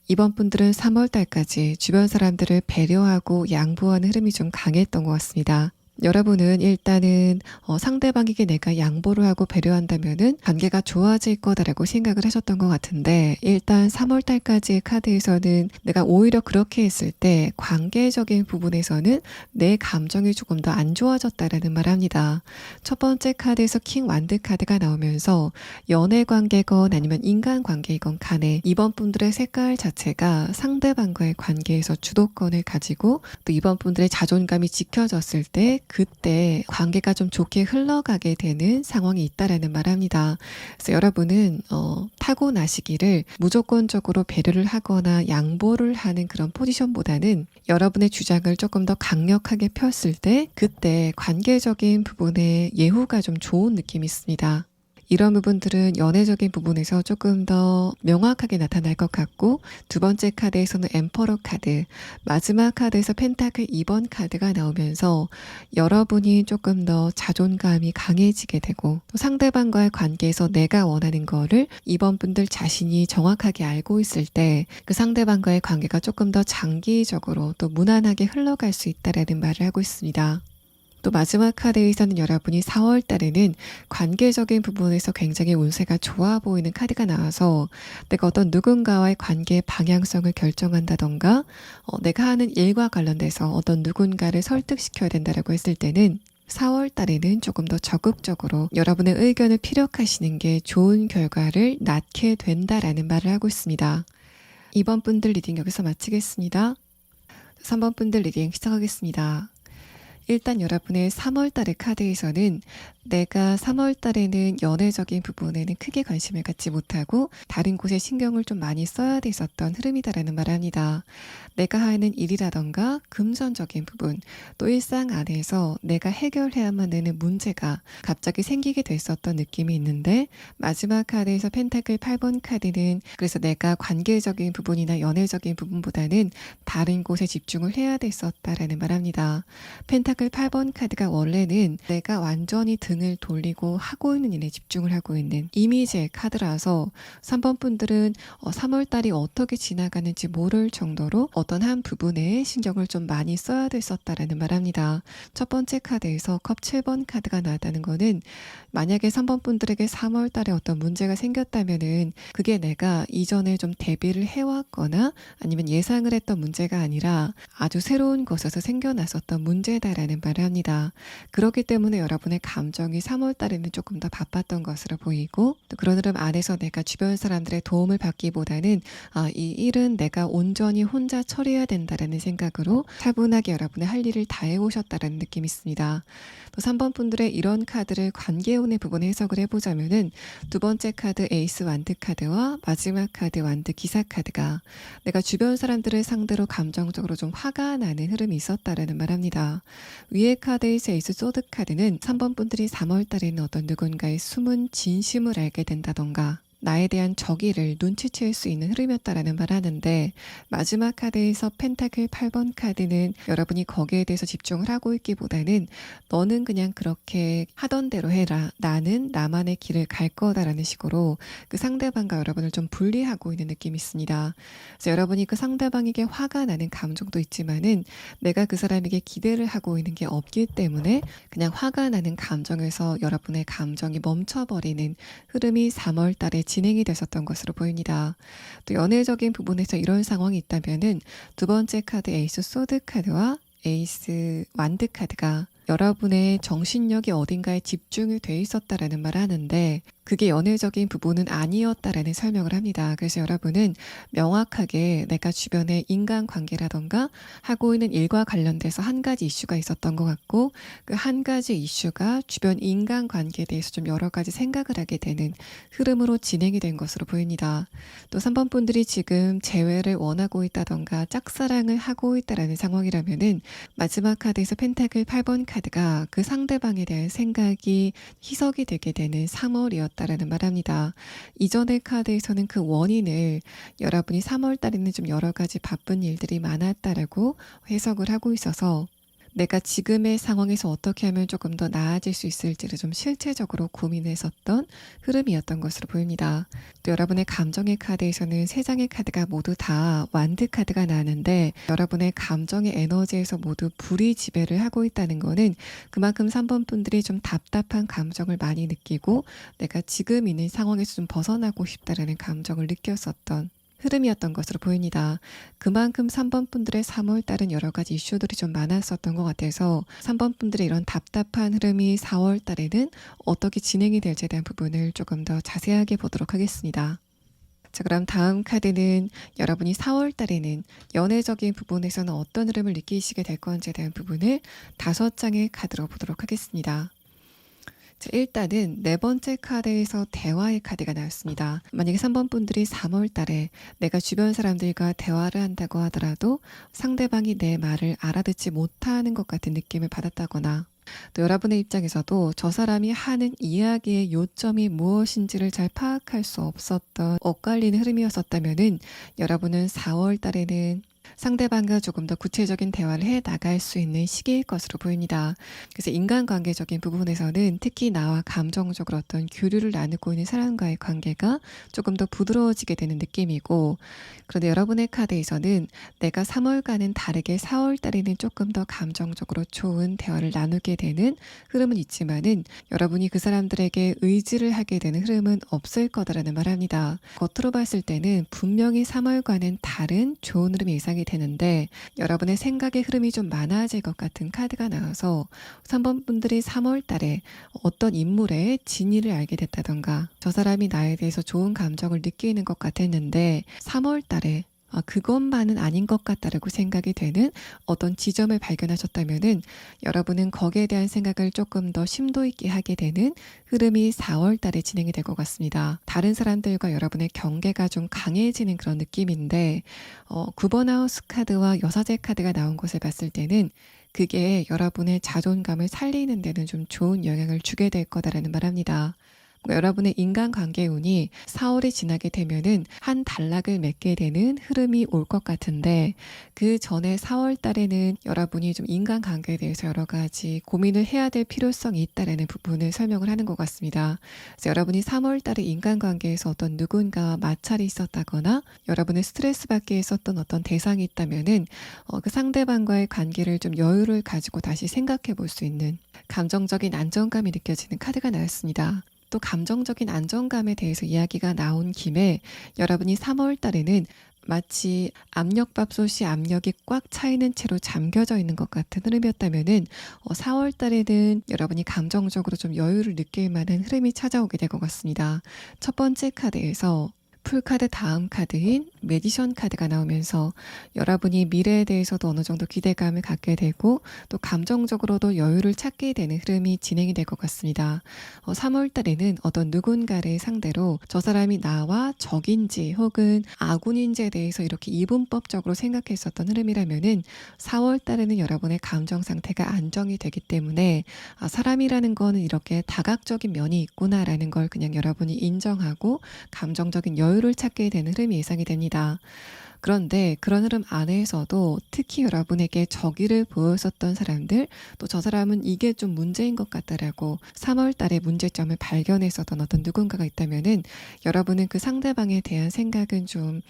이번 분들은 3월 달까지 주변 사람들을 배려하고 양보하는 흐름이 좀 강했던 것 같습니다. 여러분은 일단은 상대방에게 내가 양보를 하고 배려한다면은 관계가 좋아질 거다라고 생각을 하셨던 것 같은데, 일단 3월 달까지의 카드에서는 내가 오히려 그렇게 했을 때 관계적인 부분에서는 내 감정이 조금 더 안 좋아졌다라는 말을 합니다. 첫 번째 카드에서 킹 완드 카드가 나오면서 연애 관계건 아니면 인간 관계이건 간에 이번 분들의 색깔 자체가 상대방과의 관계에서 주도권을 가지고, 또 이번 분들의 자존감이 지켜졌을 때 그때 관계가 좀 좋게 흘러가게 되는 상황이 있다라는 말을 합니다. 그래서 여러분은 타고나시기를 무조건적으로 배려를 하거나 양보를 하는 그런 포지션보다는 여러분의 주장을 조금 더 강력하게 폈을 때 그때 관계적인 부분에 예후가 좀 좋은 느낌이 있습니다. 이런 부분들은 연애적인 부분에서 조금 더 명확하게 나타날 것 같고, 두 번째 카드에서는 엠퍼러 카드, 마지막 카드에서 펜타클 2번 카드가 나오면서 여러분이 조금 더 자존감이 강해지게 되고, 또 상대방과의 관계에서 내가 원하는 거를 이번 분들 자신이 정확하게 알고 있을 때 그 상대방과의 관계가 조금 더 장기적으로 또 무난하게 흘러갈 수 있다라는 말을 하고 있습니다. 또 마지막 카드에서는 여러분이 4월 달에는 관계적인 부분에서 굉장히 운세가 좋아 보이는 카드가 나와서 내가 어떤 누군가와의 관계의 방향성을 결정한다던가 내가 하는 일과 관련돼서 어떤 누군가를 설득시켜야 된다라고 했을 때는 4월 달에는 조금 더 적극적으로 여러분의 의견을 피력하시는 게 좋은 결과를 낳게 된다라는 말을 하고 있습니다. 2번 분들 리딩 여기서 마치겠습니다. 3번 분들 리딩 시작하겠습니다. 일단 여러분의 3월 달의 카드에서는 내가 3월 달에는 연애적인 부분에는 크게 관심을 갖지 못하고 다른 곳에 신경을 좀 많이 써야 됐었던 흐름이다라는 말을 합니다. 내가 하는 일이라던가 금전적인 부분, 또 일상 안에서 내가 해결해야만 되는 문제가 갑자기 생기게 됐었던 느낌이 있는데, 마지막 카드에서 펜타클 8번 카드는 그래서 내가 관계적인 부분이나 연애적인 부분보다는 다른 곳에 집중을 해야 됐었다라는 말합니다. 펜타클 8번 카드가 원래는 내가 완전히 등을 돌리고 하고 있는 일에 집중을 하고 있는 이미지의 카드라서 3번 분들은 3월 달이 어떻게 지나가는지 모를 정도로 어떤 한 부분에 신경을 좀 많이 써야 됐었다라는 말합니다. 첫 번째 카드에서 컵 7번 카드가 나왔다는 거는 만약에 3번 분들에게 3월 달에 어떤 문제가 생겼다면은 그게 내가 이전에 좀 대비를 해왔거나 아니면 예상을 했던 문제가 아니라 아주 새로운 곳에서 생겨났었던 문제다라는 말을 합니다. 그렇기 때문에 여러분의 감정이 3월 달에는 조금 더 바빴던 것으로 보이고, 또 그런 흐름 안에서 내가 주변 사람들의 도움을 받기보다는 이 일은 내가 온전히 혼자 처리해야 된다라는 생각으로 차분하게 여러분의 할 일을 다 해오셨다라는 느낌이 있습니다. 또 3번 분들의 이런 카드를 관계운의 부분에 해석을 해보자면은 두 번째 카드 에이스 완드 카드와 마지막 카드 완드 기사 카드가 내가 주변 사람들을 상대로 감정적으로 좀 화가 나는 흐름이 있었다라는 말합니다. 위에 카드에서 에이스 소드 카드는 3번 분들이 3월 달에는 어떤 누군가의 숨은 진심을 알게 된다던가 나에 대한 적의를 눈치챌 수 있는 흐름이었다라는 말 하는데, 마지막 카드에서 펜타클 8번 카드는 여러분이 거기에 대해서 집중을 하고 있기보다는 너는 그냥 그렇게 하던 대로 해라, 나는 나만의 길을 갈 거다라는 식으로 그 상대방과 여러분을 좀 분리하고 있는 느낌이 있습니다. 그래서 여러분이 그 상대방에게 화가 나는 감정도 있지만은 내가 그 사람에게 기대를 하고 있는 게 없기 때문에 그냥 화가 나는 감정에서 여러분의 감정이 멈춰버리는 흐름이 3월 달에 진행이 됐었던 것으로 보입니다. 또 연애적인 부분에서 이런 상황이 있다면은 두 번째 카드 에이스 소드 카드와 에이스 완드 카드가 여러분의 정신력이 어딘가에 집중이 돼 있었다라는 말을 하는데, 그게 연애적인 부분은 아니었다라는 설명을 합니다. 그래서 여러분은 명확하게 내가 주변의 인간관계라던가 하고 있는 일과 관련돼서 한 가지 이슈가 있었던 것 같고, 그 한 가지 이슈가 주변 인간관계에 대해서 좀 여러 가지 생각을 하게 되는 흐름으로 진행이 된 것으로 보입니다. 또 3번 분들이 지금 재회를 원하고 있다던가 짝사랑을 하고 있다라는 상황이라면은 마지막 카드에서 펜타클 8번 카드가 그 상대방에 대한 생각이 희석이 되게 되는 3월이었다라는 말합니다. 이전의 카드에서는 그 원인을 여러분이 3월 달에는 좀 여러 가지 바쁜 일들이 많았다라고 해석을 하고 있어서 내가 지금의 상황에서 어떻게 하면 조금 더 나아질 수 있을지를 좀 실체적으로 고민했었던 흐름이었던 것으로 보입니다. 또 여러분의 감정의 카드에서는 세 장의 카드가 모두 다 완드 카드가 나는데 여러분의 감정의 에너지에서 모두 불이 지배를 하고 있다는 거는 그만큼 3번 분들이 좀 답답한 감정을 많이 느끼고 내가 지금 있는 상황에서 좀 벗어나고 싶다라는 감정을 느꼈었던 흐름이었던 것으로 보입니다. 그만큼 3번 분들의 3월 달은 여러 가지 이슈들이 좀 많았었던 것 같아서 3번 분들의 이런 답답한 흐름이 4월 달에는 어떻게 진행이 될지에 대한 부분을 조금 더 자세하게 보도록 하겠습니다. 자, 그럼 다음 카드는 여러분이 4월 달에는 연애적인 부분에서는 어떤 흐름을 느끼시게 될 건지에 대한 부분을 5장의 카드로 보도록 하겠습니다. 자, 일단은 네 번째 카드에서 대화의 카드가 나왔습니다. 만약에 3번 분들이 3월 달에 내가 주변 사람들과 대화를 한다고 하더라도 상대방이 내 말을 알아듣지 못하는 것 같은 느낌을 받았다거나 또 여러분의 입장에서도 저 사람이 하는 이야기의 요점이 무엇인지를 잘 파악할 수 없었던 엇갈리는 흐름이었었다면은 여러분은 4월 달에는 상대방과 조금 더 구체적인 대화를 해 나갈 수 있는 시기일 것으로 보입니다. 그래서 인간관계적인 부분에서는 특히 나와 감정적으로 어떤 교류를 나누고 있는 사람과의 관계가 조금 더 부드러워지게 되는 느낌이고, 그런데 여러분의 카드에서는 내가 3월과는 다르게 4월 달에는 조금 더 감정적으로 좋은 대화를 나누게 되는 흐름은 있지만은 여러분이 그 사람들에게 의지를 하게 되는 흐름은 없을 거다라는 말합니다. 겉으로 봤을 때는 분명히 3월과는 다른 좋은 흐름이 예상이 되는데 여러분의 생각의 흐름이 좀 많아질 것 같은 카드가 나와서 3번 분들이 3월 달에 어떤 인물의 진위를 알게 됐다던가 저 사람이 나에 대해서 좋은 감정을 느끼는 것 같았는데 3월 달에 그것만은 아닌 것 같다라고 생각이 되는 어떤 지점을 발견하셨다면은 여러분은 거기에 대한 생각을 조금 더 심도 있게 하게 되는 흐름이 4월 달에 진행이 될 것 같습니다. 다른 사람들과 여러분의 경계가 좀 강해지는 그런 느낌인데 9번 하우스 카드와 여사제 카드가 나온 것을 봤을 때는 그게 여러분의 자존감을 살리는 데는 좀 좋은 영향을 주게 될 거다라는 말합니다. 여러분의 인간관계 운이 4월이 지나게 되면은 한 단락을 맺게 되는 흐름이 올 것 같은데 그 전에 4월 달에는 여러분이 좀 인간관계에 대해서 여러 가지 고민을 해야 될 필요성이 있다라는 부분을 설명을 하는 것 같습니다. 그래서 여러분이 3월 달에 인간관계에서 어떤 누군가와 마찰이 있었다거나 여러분의 스트레스 받게 했었던 어떤 대상이 있다면은 그 상대방과의 관계를 좀 여유를 가지고 다시 생각해 볼 수 있는 감정적인 안정감이 느껴지는 카드가 나왔습니다. 또 감정적인 안정감에 대해서 이야기가 나온 김에 여러분이 3월 달에는 마치 압력밥솥이 압력이 꽉 차있는 채로 잠겨져 있는 것 같은 흐름이었다면은 4월 달에는 여러분이 감정적으로 좀 여유를 느낄 만한 흐름이 찾아오게 될 것 같습니다. 첫 번째 카드에서 풀카드 다음 카드인 매디션 카드가 나오면서 여러분이 미래에 대해서도 어느 정도 기대감을 갖게 되고 또 감정적으로도 여유를 찾게 되는 흐름이 진행이 될 것 같습니다. 3월 달에는 어떤 누군가를 상대로 저 사람이 나와 적인지 혹은 아군인지에 대해서 이렇게 이분법적으로 생각했었던 흐름이라면은 4월 달에는 여러분의 감정 상태가 안정이 되기 때문에 사람이라는 거는 이렇게 다각적인 면이 있구나라는 걸 그냥 여러분이 인정하고 감정적인 여유를 찾게 되는 흐름이 예상이 됩니다. 그런데 그런 흐름 안에서도 특히 여러분에게 적의를 보였었던 사람들, 또 저 사람은 이게 좀 문제인 것 같다라고 3월 달에 문제점을 발견했었던 어떤 누군가가 있다면은 여러분은 그 상대방에 대한 생각은 좀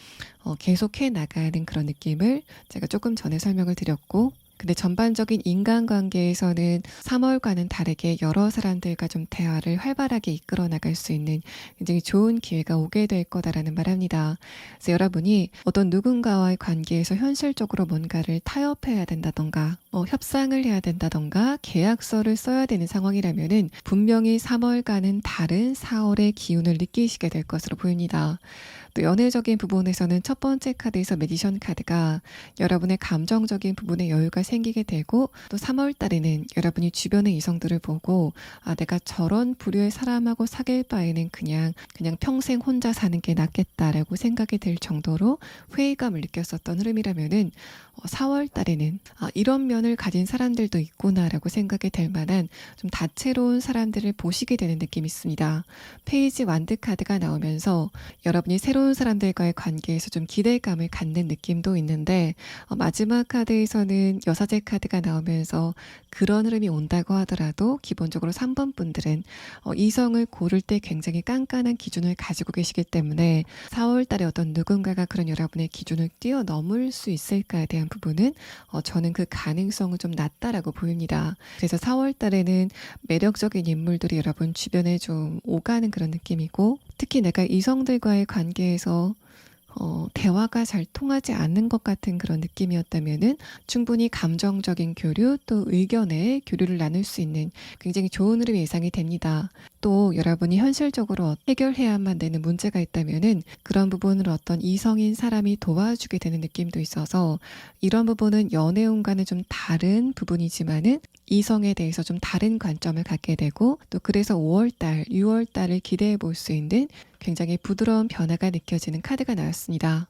계속해 나가는 그런 느낌을 제가 조금 전에 설명을 드렸고, 근데 전반적인 인간관계에서는 3월과는 다르게 여러 사람들과 좀 대화를 활발하게 이끌어 나갈 수 있는 굉장히 좋은 기회가 오게 될 거다라는 말합니다. 그래서 여러분이 어떤 누군가와의 관계에서 현실적으로 뭔가를 타협해야 된다던가 협상을 해야 된다던가 계약서를 써야 되는 상황이라면은 분명히 3월과는 다른 4월의 기운을 느끼시게 될 것으로 보입니다. 또 연애적인 부분에서는 첫 번째 카드에서 매디션 카드가 여러분의 감정적인 부분에 여유가 생기게 되고 또 3월 달에는 여러분이 주변의 이성들을 보고 내가 저런 부류의 사람하고 사귈 바에는 그냥 평생 혼자 사는 게 낫겠다라고 생각이 들 정도로 회의감을 느꼈었던 흐름이라면은 4월 달에는 이런 면을 주변을 가진 사람들도 있구나라고 생각이 될 만한 좀 다채로운 사람들을 보시게 되는 느낌이 있습니다. 페이지 완드 카드가 나오면서 여러분이 새로운 사람들과의 관계에서 좀 기대감을 갖는 느낌도 있는데 마지막 카드에서는 여사제 카드가 나오면서 그런 흐름이 온다고 하더라도 기본적으로 3번 분들은 이성을 고를 때 굉장히 깐깐한 기준을 가지고 계시기 때문에 4월 달에 어떤 누군가가 그런 여러분의 기준을 뛰어넘을 수 있을까에 대한 부분은 저는 그 가능성은 좀 낮다라고 보입니다. 그래서 4월 달에는 매력적인 인물들이 여러분 주변에 좀 오가는 그런 느낌이고, 특히 내가 이성들과의 관계에서 대화가 잘 통하지 않는 것 같은 그런 느낌이었다면은 충분히 감정적인 교류 또 의견의 교류를 나눌 수 있는 굉장히 좋은 흐름이 예상이 됩니다. 또 여러분이 현실적으로 해결해야만 되는 문제가 있다면은 그런 부분을 어떤 이성인 사람이 도와주게 되는 느낌도 있어서 이런 부분은 연애운과는 좀 다른 부분이지만은 이성에 대해서 좀 다른 관점을 갖게 되고, 또 그래서 5월달, 6월달을 기대해 볼 수 있는 굉장히 부드러운 변화가 느껴지는 카드가 나왔습니다.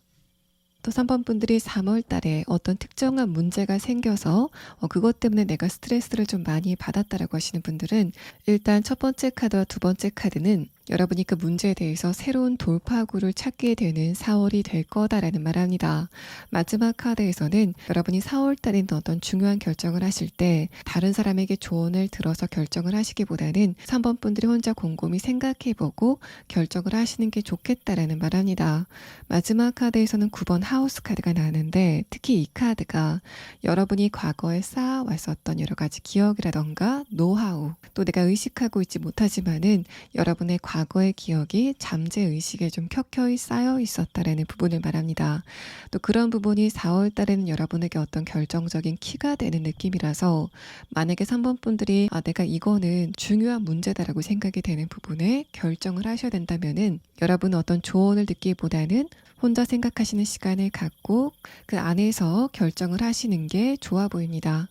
또 3번 분들이 3월 달에 어떤 특정한 문제가 생겨서 그것 때문에 내가 스트레스를 좀 많이 받았다라고 하시는 분들은 일단 첫 번째 카드와 두 번째 카드는 여러분이 그 문제에 대해서 새로운 돌파구를 찾게 되는 4월이 될 거다라는 말을 합니다. 마지막 카드에서는 여러분이 4월 달에 어떤 중요한 결정을 하실 때 다른 사람에게 조언을 들어서 결정을 하시기보다는 3번 분들이 혼자 곰곰이 생각해보고 결정을 하시는 게 좋겠다라는 말을 합니다. 마지막 카드에서는 9번 하우스 카드가 나왔는데, 특히 이 카드가 여러분이 과거에 쌓아왔었던 여러 가지 기억이라던가 노하우, 또 내가 의식하고 있지 못하지만은 여러분의 과거의 기억이 잠재의식에 좀 켜켜이 쌓여 있었다라는 부분을 말합니다. 또 그런 부분이 4월 달에는 여러분에게 어떤 결정적인 키가 되는 느낌이라서, 만약에 3번 분들이 내가 이거는 중요한 문제다라고 생각이 되는 부분에 결정을 하셔야 된다면은 여러분은 어떤 조언을 듣기보다는 혼자 생각하시는 시간을 갖고 그 안에서 결정을 하시는 게 좋아 보입니다.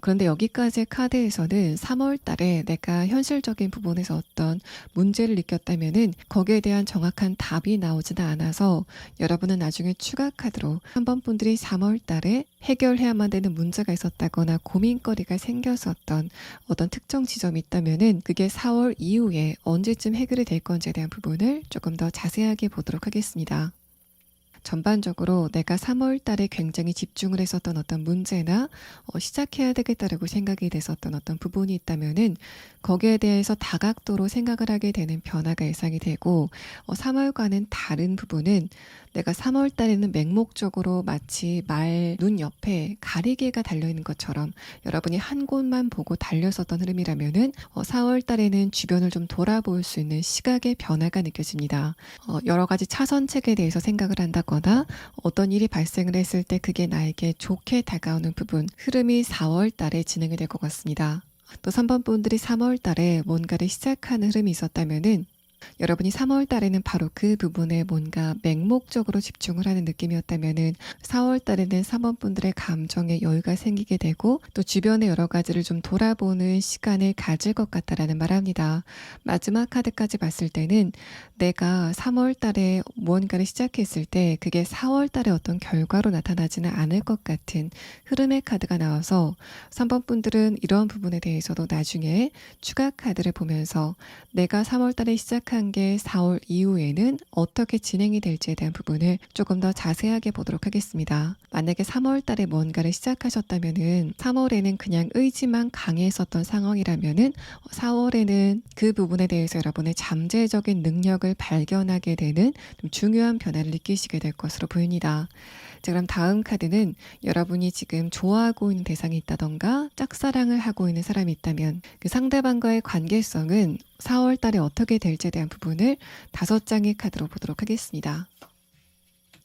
그런데 여기까지의 카드에서는 3월 달에 내가 현실적인 부분에서 어떤 문제를 느꼈다면은 거기에 대한 정확한 답이 나오지는 않아서 여러분은 나중에 추가 카드로 3번 분들이 3월 달에 해결해야만 되는 문제가 있었다거나 고민거리가 생겼었던 어떤 특정 지점이 있다면은 그게 4월 이후에 언제쯤 해결이 될 건지에 대한 부분을 조금 더 자세하게 보도록 하겠습니다. 전반적으로 내가 3월 달에 굉장히 집중을 했었던 어떤 문제나 시작해야 되겠다라고 생각이 됐었던 어떤 부분이 있다면은 거기에 대해서 다각도로 생각을 하게 되는 변화가 예상이 되고, 3월과는 다른 부분은 내가 3월 달에는 맹목적으로 마치 말 눈 옆에 가리개가 달려있는 것처럼 여러분이 한 곳만 보고 달렸었던 흐름이라면은 4월 달에는 주변을 좀 돌아볼 수 있는 시각의 변화가 느껴집니다. 여러 가지 차선책에 대해서 생각을 한다거나 어떤 일이 발생을 했을 때 그게 나에게 좋게 다가오는 부분, 흐름이 4월 달에 진행이 될 것 같습니다. 또 3번 분들이 3월 달에 뭔가를 시작하는 흐름이 있었다면은 여러분이 3월 달에는 바로 그 부분에 뭔가 맹목적으로 집중을 하는 느낌이었다면은 4월 달에는 3번 분들의 감정에 여유가 생기게 되고 또 주변의 여러 가지를 좀 돌아보는 시간을 가질 것 같다라는 말합니다. 마지막 카드까지 봤을 때는 내가 3월 달에 무언가를 시작했을 때 그게 4월 달에 어떤 결과로 나타나지는 않을 것 같은 흐름의 카드가 나와서 3번 분들은 이런 부분에 대해서도 나중에 추가 카드를 보면서 내가 3월 달에 시작한 게 4월 이후에는 어떻게 진행이 될지에 대한 부분을 조금 더 자세하게 보도록 하겠습니다. 만약에 3월 달에 뭔가를 시작하셨다면은 3월에는 그냥 의지만 강했었던 상황이라면은 4월에는 그 부분에 대해서 여러분의 잠재적인 능력을 발견하게 되는 좀 중요한 변화를 느끼시게 될 것으로 보입니다. 자, 그럼 다음 카드는 여러분이 지금 좋아하고 있는 대상이 있다던가 짝사랑을 하고 있는 사람이 있다면 그 상대방과의 관계성은 4월 달에 어떻게 될지에 대한 부분을 5장의 카드로 보도록 하겠습니다.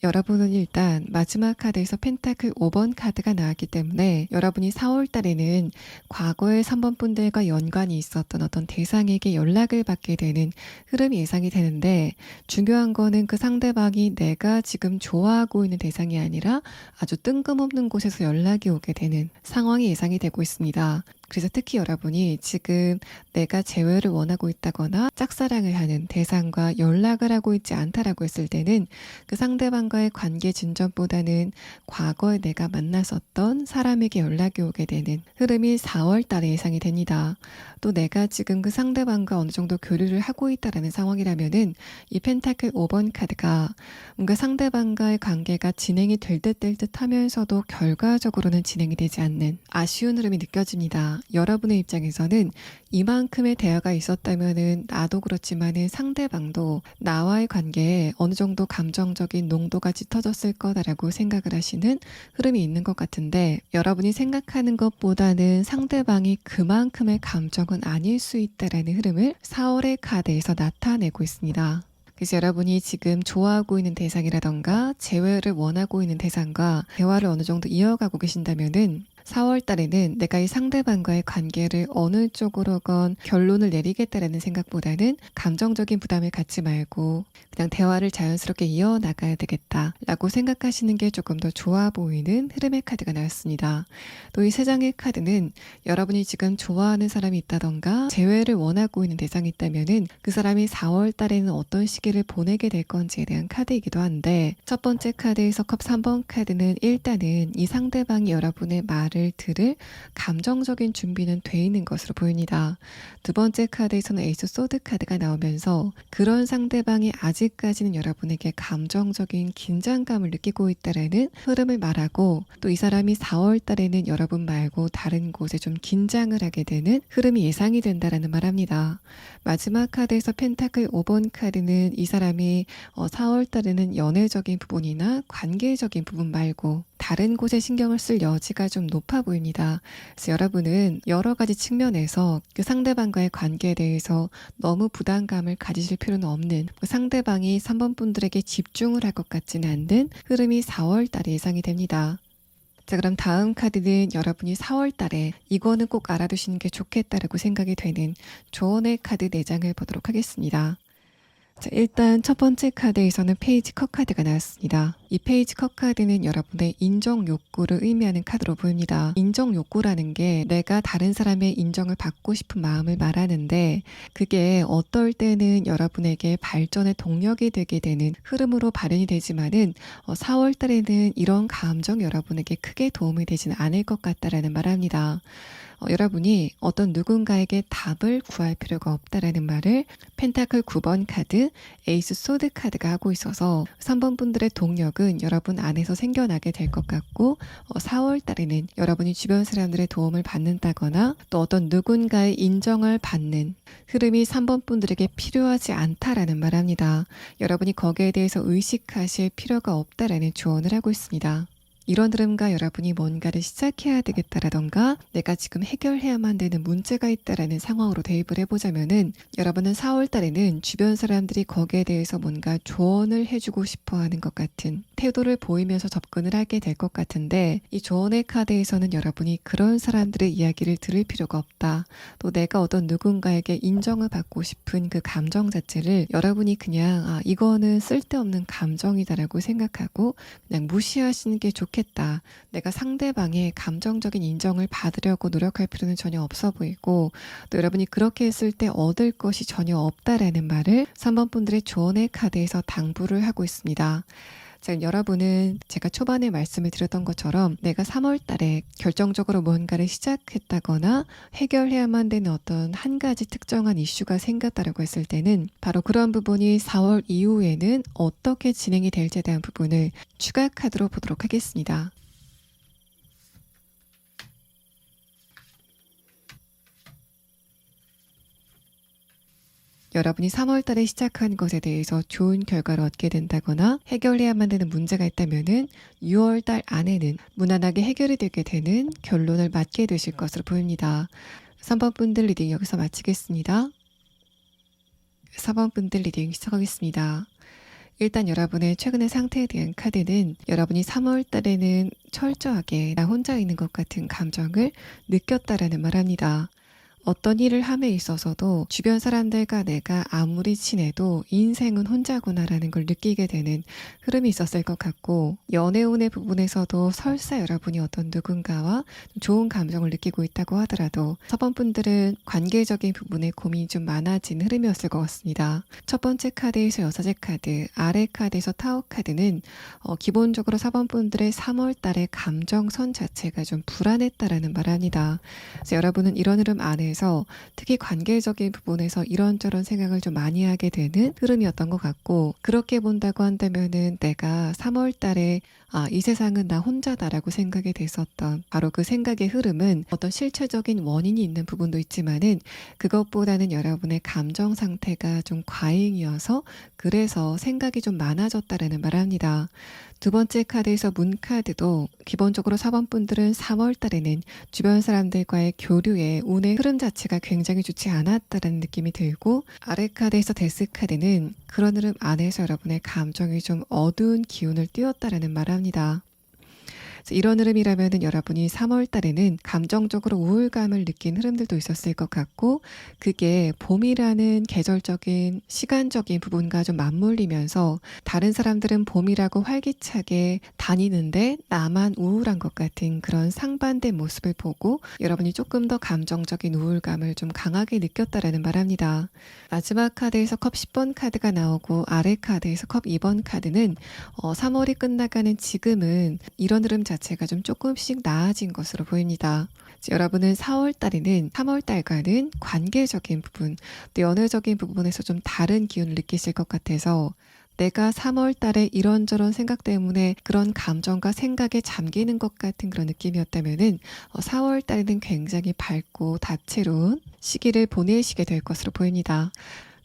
여러분은 일단 마지막 카드에서 펜타클 5번 카드가 나왔기 때문에 여러분이 4월 달에는 과거의 3번 분들과 연관이 있었던 어떤 대상에게 연락을 받게 되는 흐름이 예상이 되는데, 중요한 거는 그 상대방이 내가 지금 좋아하고 있는 대상이 아니라 아주 뜬금없는 곳에서 연락이 오게 되는 상황이 예상이 되고 있습니다. 그래서 특히 여러분이 지금 내가 재회를 원하고 있다거나 짝사랑을 하는 대상과 연락을 하고 있지 않다라고 했을 때는 그 상대방과의 관계 진전보다는 과거에 내가 만났었던 사람에게 연락이 오게 되는 흐름이 4월 달에 예상이 됩니다. 또 내가 지금 그 상대방과 어느 정도 교류를 하고 있다라는 상황이라면은 이 펜타클 5번 카드가 뭔가 상대방과의 관계가 진행이 될 듯 될 듯 하면서도 결과적으로는 진행이 되지 않는 아쉬운 흐름이 느껴집니다. 여러분의 입장에서는 이만큼의 대화가 있었다면은 나도 그렇지만은 상대방도 나와의 관계에 어느 정도 감정적인 농도가 짙어졌을 거다라고 생각을 하시는 흐름이 있는 것 같은데, 여러분이 생각하는 것보다는 상대방이 그만큼의 감정은 아닐 수 있다라는 흐름을 4월의 카드에서 나타내고 있습니다. 그래서 여러분이 지금 좋아하고 있는 대상이라던가 재회를 원하고 있는 대상과 대화를 어느 정도 이어가고 계신다면은 4월 달에는 내가 이 상대방과의 관계를 어느 쪽으로건 결론을 내리겠다라는 생각보다는 감정적인 부담을 갖지 말고 그냥 대화를 자연스럽게 이어나가야 되겠다라고 생각하시는 게 조금 더 좋아 보이는 흐름의 카드가 나왔습니다. 또 이 세 장의 카드는 여러분이 지금 좋아하는 사람이 있다던가 재회를 원하고 있는 대상이 있다면은 그 사람이 4월 달에는 어떤 시기를 보내게 될 건지에 대한 카드이기도 한데, 첫 번째 카드에서 컵 3번 카드는 일단은 이 상대방이 여러분의 말을 들을 감정적인 준비는 돼 있는 것으로 보입니다. 두 번째 카드에서는 에이스 소드 카드가 나오면서 그런 상대방이 아직까지는 여러분에게 감정적인 긴장감을 느끼고 있다라는 흐름을 말하고, 또 이 사람이 4월 달에는 여러분 말고 다른 곳에 좀 긴장을 하게 되는 흐름이 예상이 된다라는 말합니다. 마지막 카드에서 펜타클 5번 카드는 이 사람이 4월 달에는 연애적인 부분이나 관계적인 부분 말고 다른 곳에 신경을 쓸 여지가 좀 높아 보입니다. 그래서 여러분은 여러 가지 측면에서 그 상대방과의 관계에 대해서 너무 부담감을 가지실 필요는 없는, 그 상대방이 3번 분들에게 집중을 할 것 같지는 않는 흐름이 4월 달에 예상이 됩니다. 자, 그럼 다음 카드는 여러분이 4월 달에 이거는 꼭 알아두시는 게 좋겠다라고 생각이 되는 조언의 카드 4장을 보도록 하겠습니다. 자, 일단 첫 번째 카드에서는 페이지 컵 카드가 나왔습니다. 이 페이지 컵 카드는 여러분의 인정 욕구를 의미하는 카드로 보입니다. 인정 욕구라는 게 내가 다른 사람의 인정을 받고 싶은 마음을 말하는데, 그게 어떨 때는 여러분에게 발전의 동력이 되게 되는 흐름으로 발현이 되지만은 4월 달에는 이런 감정 여러분에게 크게 도움이 되지는 않을 것 같다라는 말합니다. 여러분이 어떤 누군가에게 답을 구할 필요가 없다라는 말을 펜타클 9번 카드, 에이스 소드 카드가 하고 있어서 3번 분들의 동력은 여러분 안에서 생겨나게 될 것 같고, 4월 달에는 여러분이 주변 사람들의 도움을 받는다거나 또 어떤 누군가의 인정을 받는 흐름이 3번 분들에게 필요하지 않다라는 말합니다. 여러분이 거기에 대해서 의식하실 필요가 없다라는 조언을 하고 있습니다. 이런 흐름과 여러분이 뭔가를 시작해야 되겠다라던가 내가 지금 해결해야만 되는 문제가 있다라는 상황으로 대입을 해보자면은, 여러분은 4월 달에는 주변 사람들이 거기에 대해서 뭔가 조언을 해주고 싶어 하는 것 같은 태도를 보이면서 접근을 하게 될 것 같은데, 이 조언의 카드에서는 여러분이 그런 사람들의 이야기를 들을 필요가 없다. 또 내가 어떤 누군가에게 인정을 받고 싶은 그 감정 자체를 여러분이 그냥 이거는 쓸데없는 감정이다라고 생각하고 그냥 무시하시는 게 좋겠다. 내가 상대방의 감정적인 인정을 받으려고 노력할 필요는 전혀 없어 보이고, 또 여러분이 그렇게 했을 때 얻을 것이 전혀 없다라는 말을 3번 분들의 조언의 카드에서 당부를 하고 있습니다. 자, 여러분은 제가 초반에 말씀을 드렸던 것처럼 내가 3월 달에 결정적으로 뭔가를 시작했다거나 해결해야만 되는 어떤 한 가지 특정한 이슈가 생겼다라고 했을 때는 바로 그런 부분이 4월 이후에는 어떻게 진행이 될지에 대한 부분을 추가 카드로 보도록 하겠습니다. 여러분이 3월 달에 시작한 것에 대해서 좋은 결과를 얻게 된다거나 해결해야만 되는 문제가 있다면은 6월 달 안에는 무난하게 해결이 되게 되는 결론을 맞게 되실 것으로 보입니다. 3번 분들 리딩 여기서 마치겠습니다. 4번 분들 리딩 시작하겠습니다. 일단 여러분의 최근의 상태에 대한 카드는 여러분이 3월 달에는 철저하게 나 혼자 있는 것 같은 감정을 느꼈다라는 말합니다. 어떤 일을 함에 있어서도 주변 사람들과 내가 아무리 친해도 인생은 혼자구나라는 걸 느끼게 되는 흐름이 있었을 것 같고, 연애운의 부분에서도 설사 여러분이 어떤 누군가와 좋은 감정을 느끼고 있다고 하더라도 서번분들은 관계적인 부분에 고민이 좀 많아진 흐름이었을 것 같습니다. 첫 번째 카드에서 여사제 카드, 아래 카드에서 타워 카드는 기본적으로 서번분들의 3월 달의 감정선 자체가 좀 불안했다라는 말합니다. 그래서 여러분은 이런 흐름 안에서 특히 관계적인 부분에서 이런저런 생각을 좀 많이 하게 되는 흐름이었던 것 같고, 그렇게 본다고 한다면은 내가 3월 달에 이 세상은 나 혼자다라고 생각이 됐었던 바로 그 생각의 흐름은 어떤 실체적인 원인이 있는 부분도 있지만은 그것보다는 여러분의 감정 상태가 좀 과잉이어서 그래서 생각이 좀 많아졌다라는 말합니다. 두 번째 카드에서 문 카드도 기본적으로 4번 분들은 3월 달에는 주변 사람들과의 교류의 운의 흐름 자체가 굉장히 좋지 않았다는 느낌이 들고, 아래 카드에서 데스 카드는 그런 흐름 안에서 여러분의 감정이 좀 어두운 기운을 띄웠다라는 말합니다. 이런 흐름이라면 여러분이 3월 달에는 감정적으로 우울감을 느낀 흐름들도 있었을 것 같고, 그게 봄이라는 계절적인 시간적인 부분과 좀 맞물리면서 다른 사람들은 봄이라고 활기차게 다니는데 나만 우울한 것 같은 그런 상반된 모습을 보고 여러분이 조금 더 감정적인 우울감을 좀 강하게 느꼈다라는 말합니다. 마지막 카드에서 컵 10번 카드가 나오고 아래 카드에서 컵 2번 카드는 3월이 끝나가는 지금은 이런 흐름 자체가 좀 조금씩 나아진 것으로 보입니다. 여러분은 4월 달에는 3월 달과는 관계적인 부분, 또 연애적인 부분에서 좀 다른 기운을 느끼실 것 같아서 내가 3월 달에 이런저런 생각 때문에 그런 감정과 생각에 잠기는 것 같은 그런 느낌이었다면은 4월 달에는 굉장히 밝고 다채로운 시기를 보내시게 될 것으로 보입니다.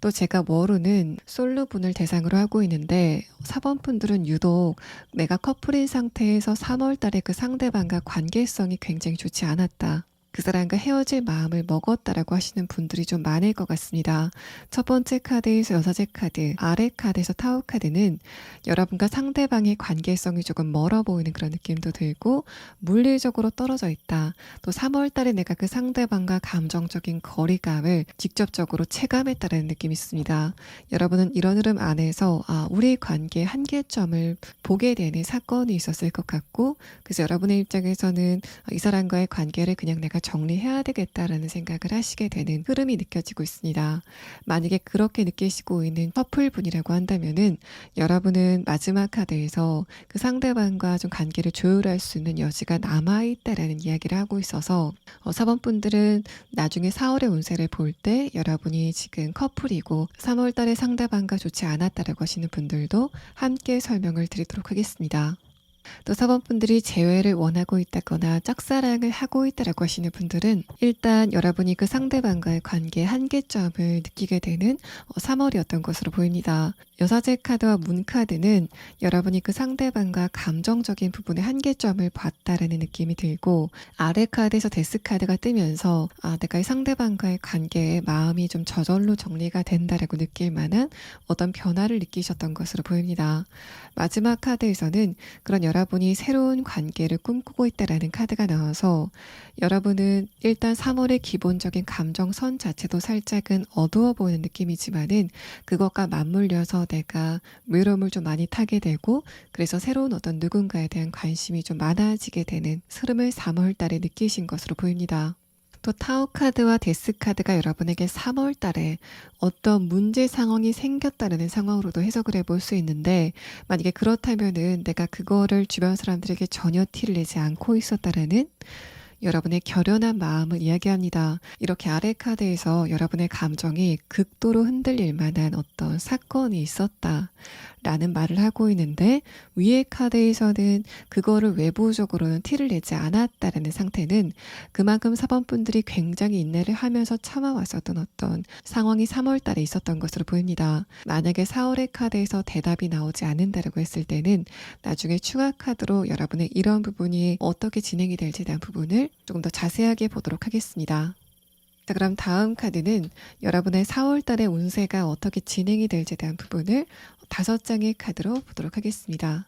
또 제가 모르는 솔로분을 대상으로 하고 있는데 4번 분들은 유독 내가 커플인 상태에서 3월 달에 그 상대방과 관계성이 굉장히 좋지 않았다, 그 사람과 헤어질 마음을 먹었다라고 하시는 분들이 좀 많을 것 같습니다. 첫 번째 카드에서 여사제 카드, 아래 카드에서 타워 카드는 여러분과 상대방의 관계성이 조금 멀어 보이는 그런 느낌도 들고 물리적으로 떨어져 있다. 또 3월 달에 내가 그 상대방과 감정적인 거리감을 직접적으로 체감했다는 느낌이 있습니다. 여러분은 이런 흐름 안에서 우리 관계의 한계점을 보게 되는 사건이 있었을 것 같고, 그래서 여러분의 입장에서는 이 사람과의 관계를 그냥 내가 정리해야 되겠다라는 생각을 하시게 되는 흐름이 느껴지고 있습니다. 만약에 그렇게 느끼시고 있는 커플분이라고 한다면은 여러분은 마지막 카드에서 그 상대방과 좀 관계를 조율할 수 있는 여지가 남아있다라는 이야기를 하고 있어서 4번 분들은 나중에 4월의 운세를 볼 때 여러분이 지금 커플이고 3월 달에 상대방과 좋지 않았다라고 하시는 분들도 함께 설명을 드리도록 하겠습니다. 또 4번 분들이 재회를 원하고 있다거나 짝사랑을 하고 있다라고 하시는 분들은 일단 여러분이 그 상대방과의 관계의 한계점을 느끼게 되는 3월이었던 것으로 보입니다. 여사제 카드와 문 카드는 여러분이 그 상대방과 감정적인 부분의 한계점을 봤다라는 느낌이 들고, 아래 카드에서 데스 카드가 뜨면서 내가 이 상대방과의 관계에 마음이 좀 저절로 정리가 된다라고 느낄 만한 어떤 변화를 느끼셨던 것으로 보입니다. 마지막 카드에서는 그런 여러분이 새로운 관계를 꿈꾸고 있다라는 카드가 나와서 여러분은 일단 3월의 기본적인 감정선 자체도 살짝은 어두워 보이는 느낌이지만은 그것과 맞물려서 내가 외로움을 좀 많이 타게 되고, 그래서 새로운 어떤 누군가에 대한 관심이 좀 많아지게 되는 흐름을 3월 달에 느끼신 것으로 보입니다. 또 타워 카드와 데스 카드가 여러분에게 3월 달에 어떤 문제 상황이 생겼다는 상황으로도 해석을 해볼 수 있는데, 만약에 그렇다면은 내가 그거를 주변 사람들에게 전혀 티를 내지 않고 있었다라는 여러분의 결연한 마음을 이야기합니다. 이렇게 아래 카드에서 여러분의 감정이 극도로 흔들릴 만한 어떤 사건이 있었다 라는 말을 하고 있는데, 위에 카드에서는 그거를 외부적으로는 티를 내지 않았다라는 상태는 그만큼 4번 분들이 굉장히 인내를 하면서 참아왔었던 어떤 상황이 3월 달에 있었던 것으로 보입니다. 만약에 4월의 카드에서 대답이 나오지 않는다라고 했을 때는 나중에 추가 카드로 여러분의 이런 부분이 어떻게 진행이 될지에 대한 부분을 조금 더 자세하게 보도록 하겠습니다. 자, 그럼 다음 카드는 여러분의 4월 달의 운세가 어떻게 진행이 될지에 대한 부분을 5장의 카드로 보도록 하겠습니다.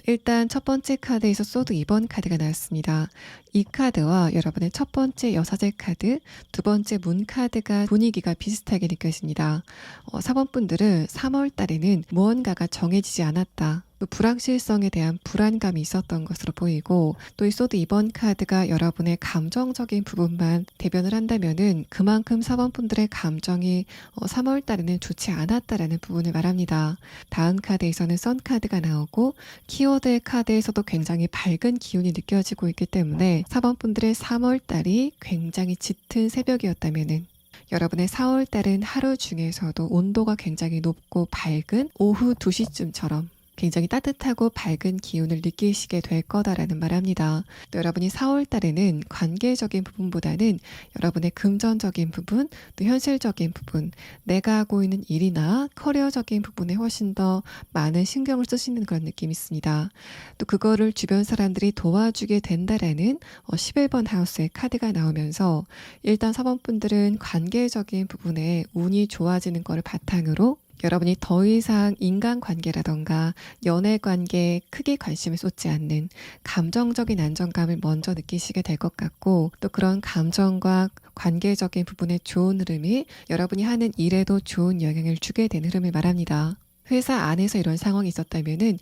일단 첫 번째 카드에서 소드 2번 카드가 나왔습니다. 이 카드와 여러분의 첫 번째 여사제 카드, 두 번째 문 카드가 분위기가 비슷하게 느껴집니다. 4번 분들은 3월 달에는 무언가가 정해지지 않았다. 또 불확실성에 대한 불안감이 있었던 것으로 보이고, 또 이 소드 2번 카드가 여러분의 감정적인 부분만 대변을 한다면은 그만큼 4번 분들의 감정이 3월 달에는 좋지 않았다라는 부분을 말합니다. 다음 카드에서는 선 카드가 나오고 키워드 카드에서도 굉장히 밝은 기운이 느껴지고 있기 때문에 4번 분들의 3월 달이 굉장히 짙은 새벽이었다면은 여러분의 4월 달은 하루 중에서도 온도가 굉장히 높고 밝은 오후 2시쯤처럼 굉장히 따뜻하고 밝은 기운을 느끼시게 될 거다라는 말합니다. 또 여러분이 4월 달에는 관계적인 부분보다는 여러분의 금전적인 부분, 또 현실적인 부분, 내가 하고 있는 일이나 커리어적인 부분에 훨씬 더 많은 신경을 쓰시는 그런 느낌이 있습니다. 또 그거를 주변 사람들이 도와주게 된다라는 11번 하우스의 카드가 나오면서 일단 4번 분들은 관계적인 부분에 운이 좋아지는 것을 바탕으로 여러분이 더 이상 인간관계라던가 연애관계에 크게 관심을 쏟지 않는 감정적인 안정감을 먼저 느끼시게 될 것 같고, 또 그런 감정과 관계적인 부분의 좋은 흐름이 여러분이 하는 일에도 좋은 영향을 주게 되는 흐름을 말합니다. 회사 안에서 이런 상황이 있었다면은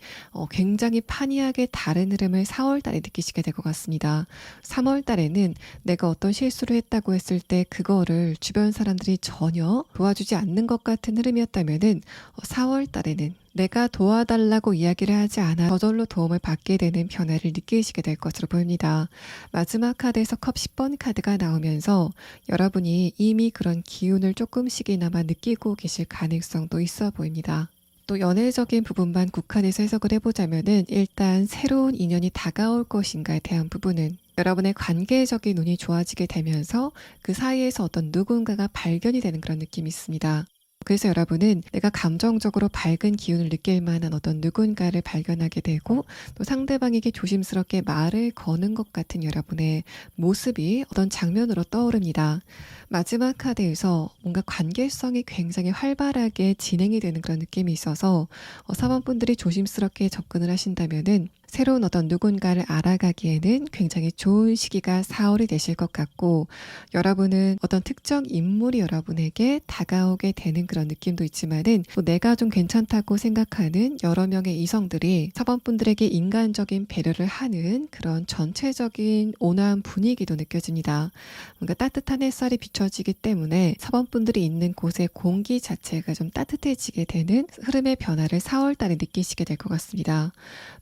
굉장히 판이하게 다른 흐름을 4월 달에 느끼시게 될 것 같습니다. 3월 달에는 내가 어떤 실수를 했다고 했을 때 그거를 주변 사람들이 전혀 도와주지 않는 것 같은 흐름이었다면은 4월 달에는 내가 도와달라고 이야기를 하지 않아 저절로 도움을 받게 되는 변화를 느끼시게 될 것으로 보입니다. 마지막 카드에서 컵 10번 카드가 나오면서 여러분이 이미 그런 기운을 조금씩이나마 느끼고 계실 가능성도 있어 보입니다. 또 연애적인 부분만 국한해서 해석을 해보자면은 일단 새로운 인연이 다가올 것인가에 대한 부분은 여러분의 관계적인 운이 좋아지게 되면서 그 사이에서 어떤 누군가가 발견이 되는 그런 느낌이 있습니다. 그래서 여러분은 내가 감정적으로 밝은 기운을 느낄 만한 어떤 누군가를 발견하게 되고, 또 상대방에게 조심스럽게 말을 거는 것 같은 여러분의 모습이 어떤 장면으로 떠오릅니다. 마지막 카드에서 뭔가 관계성이 굉장히 활발하게 진행이 되는 그런 느낌이 있어서 4번 분들이 조심스럽게 접근을 하신다면은 새로운 어떤 누군가를 알아가기에는 굉장히 좋은 시기가 4월이 되실 것 같고, 여러분은 어떤 특정 인물이 여러분에게 다가오게 되는 그런 느낌도 있지만은 또 내가 좀 괜찮다고 생각하는 여러 명의 이성들이 4번 분들에게 인간적인 배려를 하는 그런 전체적인 온화한 분위기도 느껴집니다. 뭔가 따뜻한 햇살이 비춰지기 때문에 4번 분들이 있는 곳의 공기 자체가 좀 따뜻해지게 되는 흐름의 변화를 4월 달에 느끼시게 될 것 같습니다.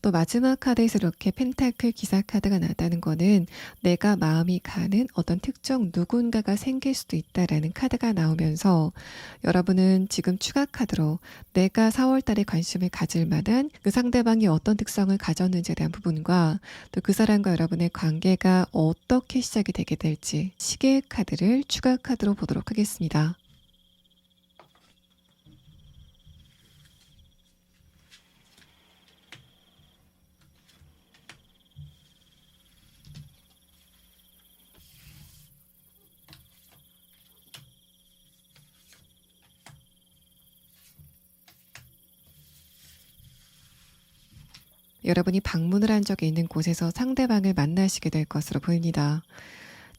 또 마지막 카드에서 이렇게 펜타클 기사 카드가 나왔다는 거는 내가 마음이 가는 어떤 특정 누군가가 생길 수도 있다라는 카드가 나오면서 여러분은 지금 추가 카드로 내가 4월 달에 관심을 가질 만한 그 상대방이 어떤 특성을 가졌는지에 대한 부분과 또 그 사람과 여러분의 관계가 어떻게 시작이 되게 될지 시계 카드를 추가 카드로 보도록 하겠습니다. 여러분이 방문을 한 적이 있는 곳에서 상대방을 만나시게 될 것으로 보입니다.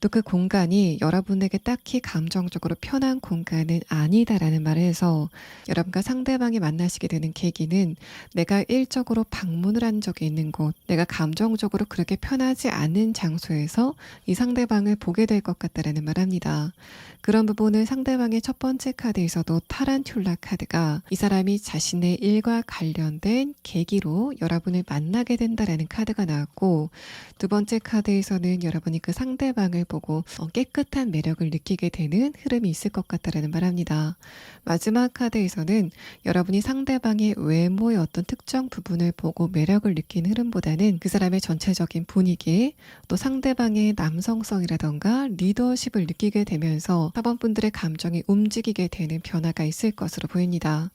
또 그 공간이 여러분에게 딱히 감정적으로 편한 공간은 아니다라는 말을 해서 여러분과 상대방이 만나시게 되는 계기는 내가 일적으로 방문을 한 적이 있는 곳, 내가 감정적으로 그렇게 편하지 않은 장소에서 이 상대방을 보게 될 것 같다라는 말합니다. 그런 부분은 상대방의 첫 번째 카드에서도 타란툴라 카드가 이 사람이 자신의 일과 관련된 계기로 여러분을 만나게 된다라는 카드가 나왔고, 두 번째 카드에서는 여러분이 그 상대방을 보고 깨끗한 매력을 느끼게 되는 흐름이 있을 것 같다라는 말합니다. 마지막 카드에서는 여러분이 상대방의 외모의 어떤 특정 부분을 보고 매력을 느끼는 흐름보다는 그 사람의 전체적인 분위기, 또 상대방의 남성성이라던가 리더십을 느끼게 되면서 4번 분들의 감정이 움직이게 되는 변화가 있을 것으로 보입니다.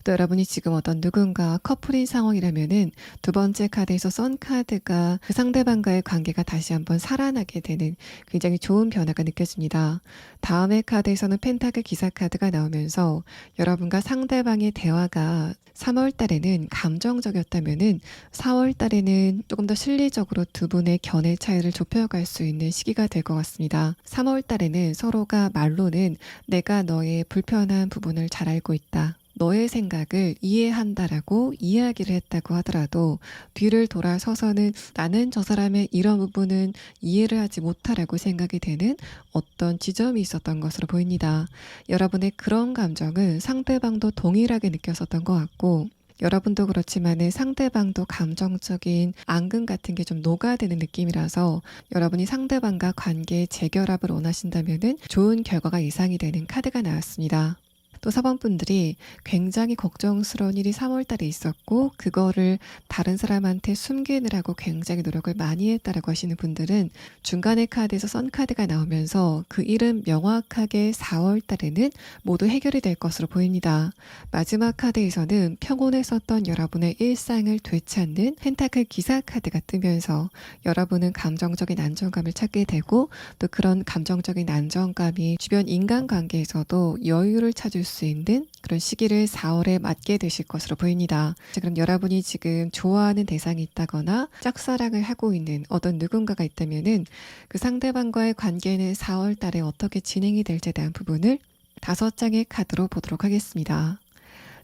또 여러분이 지금 어떤 누군가 커플인 상황이라면은 두 번째 카드에서 선 카드가 그 상대방과의 관계가 다시 한번 살아나게 되는 굉장히 좋은 변화가 느껴집니다. 다음의 카드에서는 펜타클 기사 카드가 나오면서 여러분과 상대방의 대화가 3월 달에는 감정적이었다면은 4월 달에는 조금 더 실리적으로 두 분의 견해 차이를 좁혀갈 수 있는 시기가 될 것 같습니다. 3월 달에는 서로가 말로는 내가 너의 불편한 부분을 잘 알고 있다. 너의 생각을 이해한다라고 이야기를 했다고 하더라도 뒤를 돌아서서는 나는 저 사람의 이런 부분은 이해를 하지 못하라고 생각이 되는 어떤 지점이 있었던 것으로 보입니다. 여러분의 그런 감정은 상대방도 동일하게 느꼈었던 것 같고 여러분도 그렇지만은 상대방도 감정적인 앙금 같은 게 좀 녹아드는 느낌이라서 여러분이 상대방과 관계의 재결합을 원하신다면은 좋은 결과가 예상이 되는 카드가 나왔습니다. 또 4번 분들이 굉장히 걱정스러운 일이 3월 달에 있었고 그거를 다른 사람한테 숨기느라고 굉장히 노력을 많이 했다라고 하시는 분들은 중간의 카드에서 선 카드가 나오면서 그 일은 명확하게 4월 달에는 모두 해결이 될 것으로 보입니다. 마지막 카드에서는 평온했었던 여러분의 일상을 되찾는 펜타클 기사 카드가 뜨면서 여러분은 감정적인 안정감을 찾게 되고 또 그런 감정적인 안정감이 주변 인간관계에서도 여유를 찾을 수 있는 그런 시기를 4월에 맞게 되실 것으로 보입니다. 그럼 여러분이 지금 좋아하는 대상이 있다거나 짝사랑을 하고 있는 어떤 누군가가 있다면은 그 상대방과의 관계는 4월 달에 어떻게 진행이 될지에 대한 부분을 5장의 카드로 보도록 하겠습니다.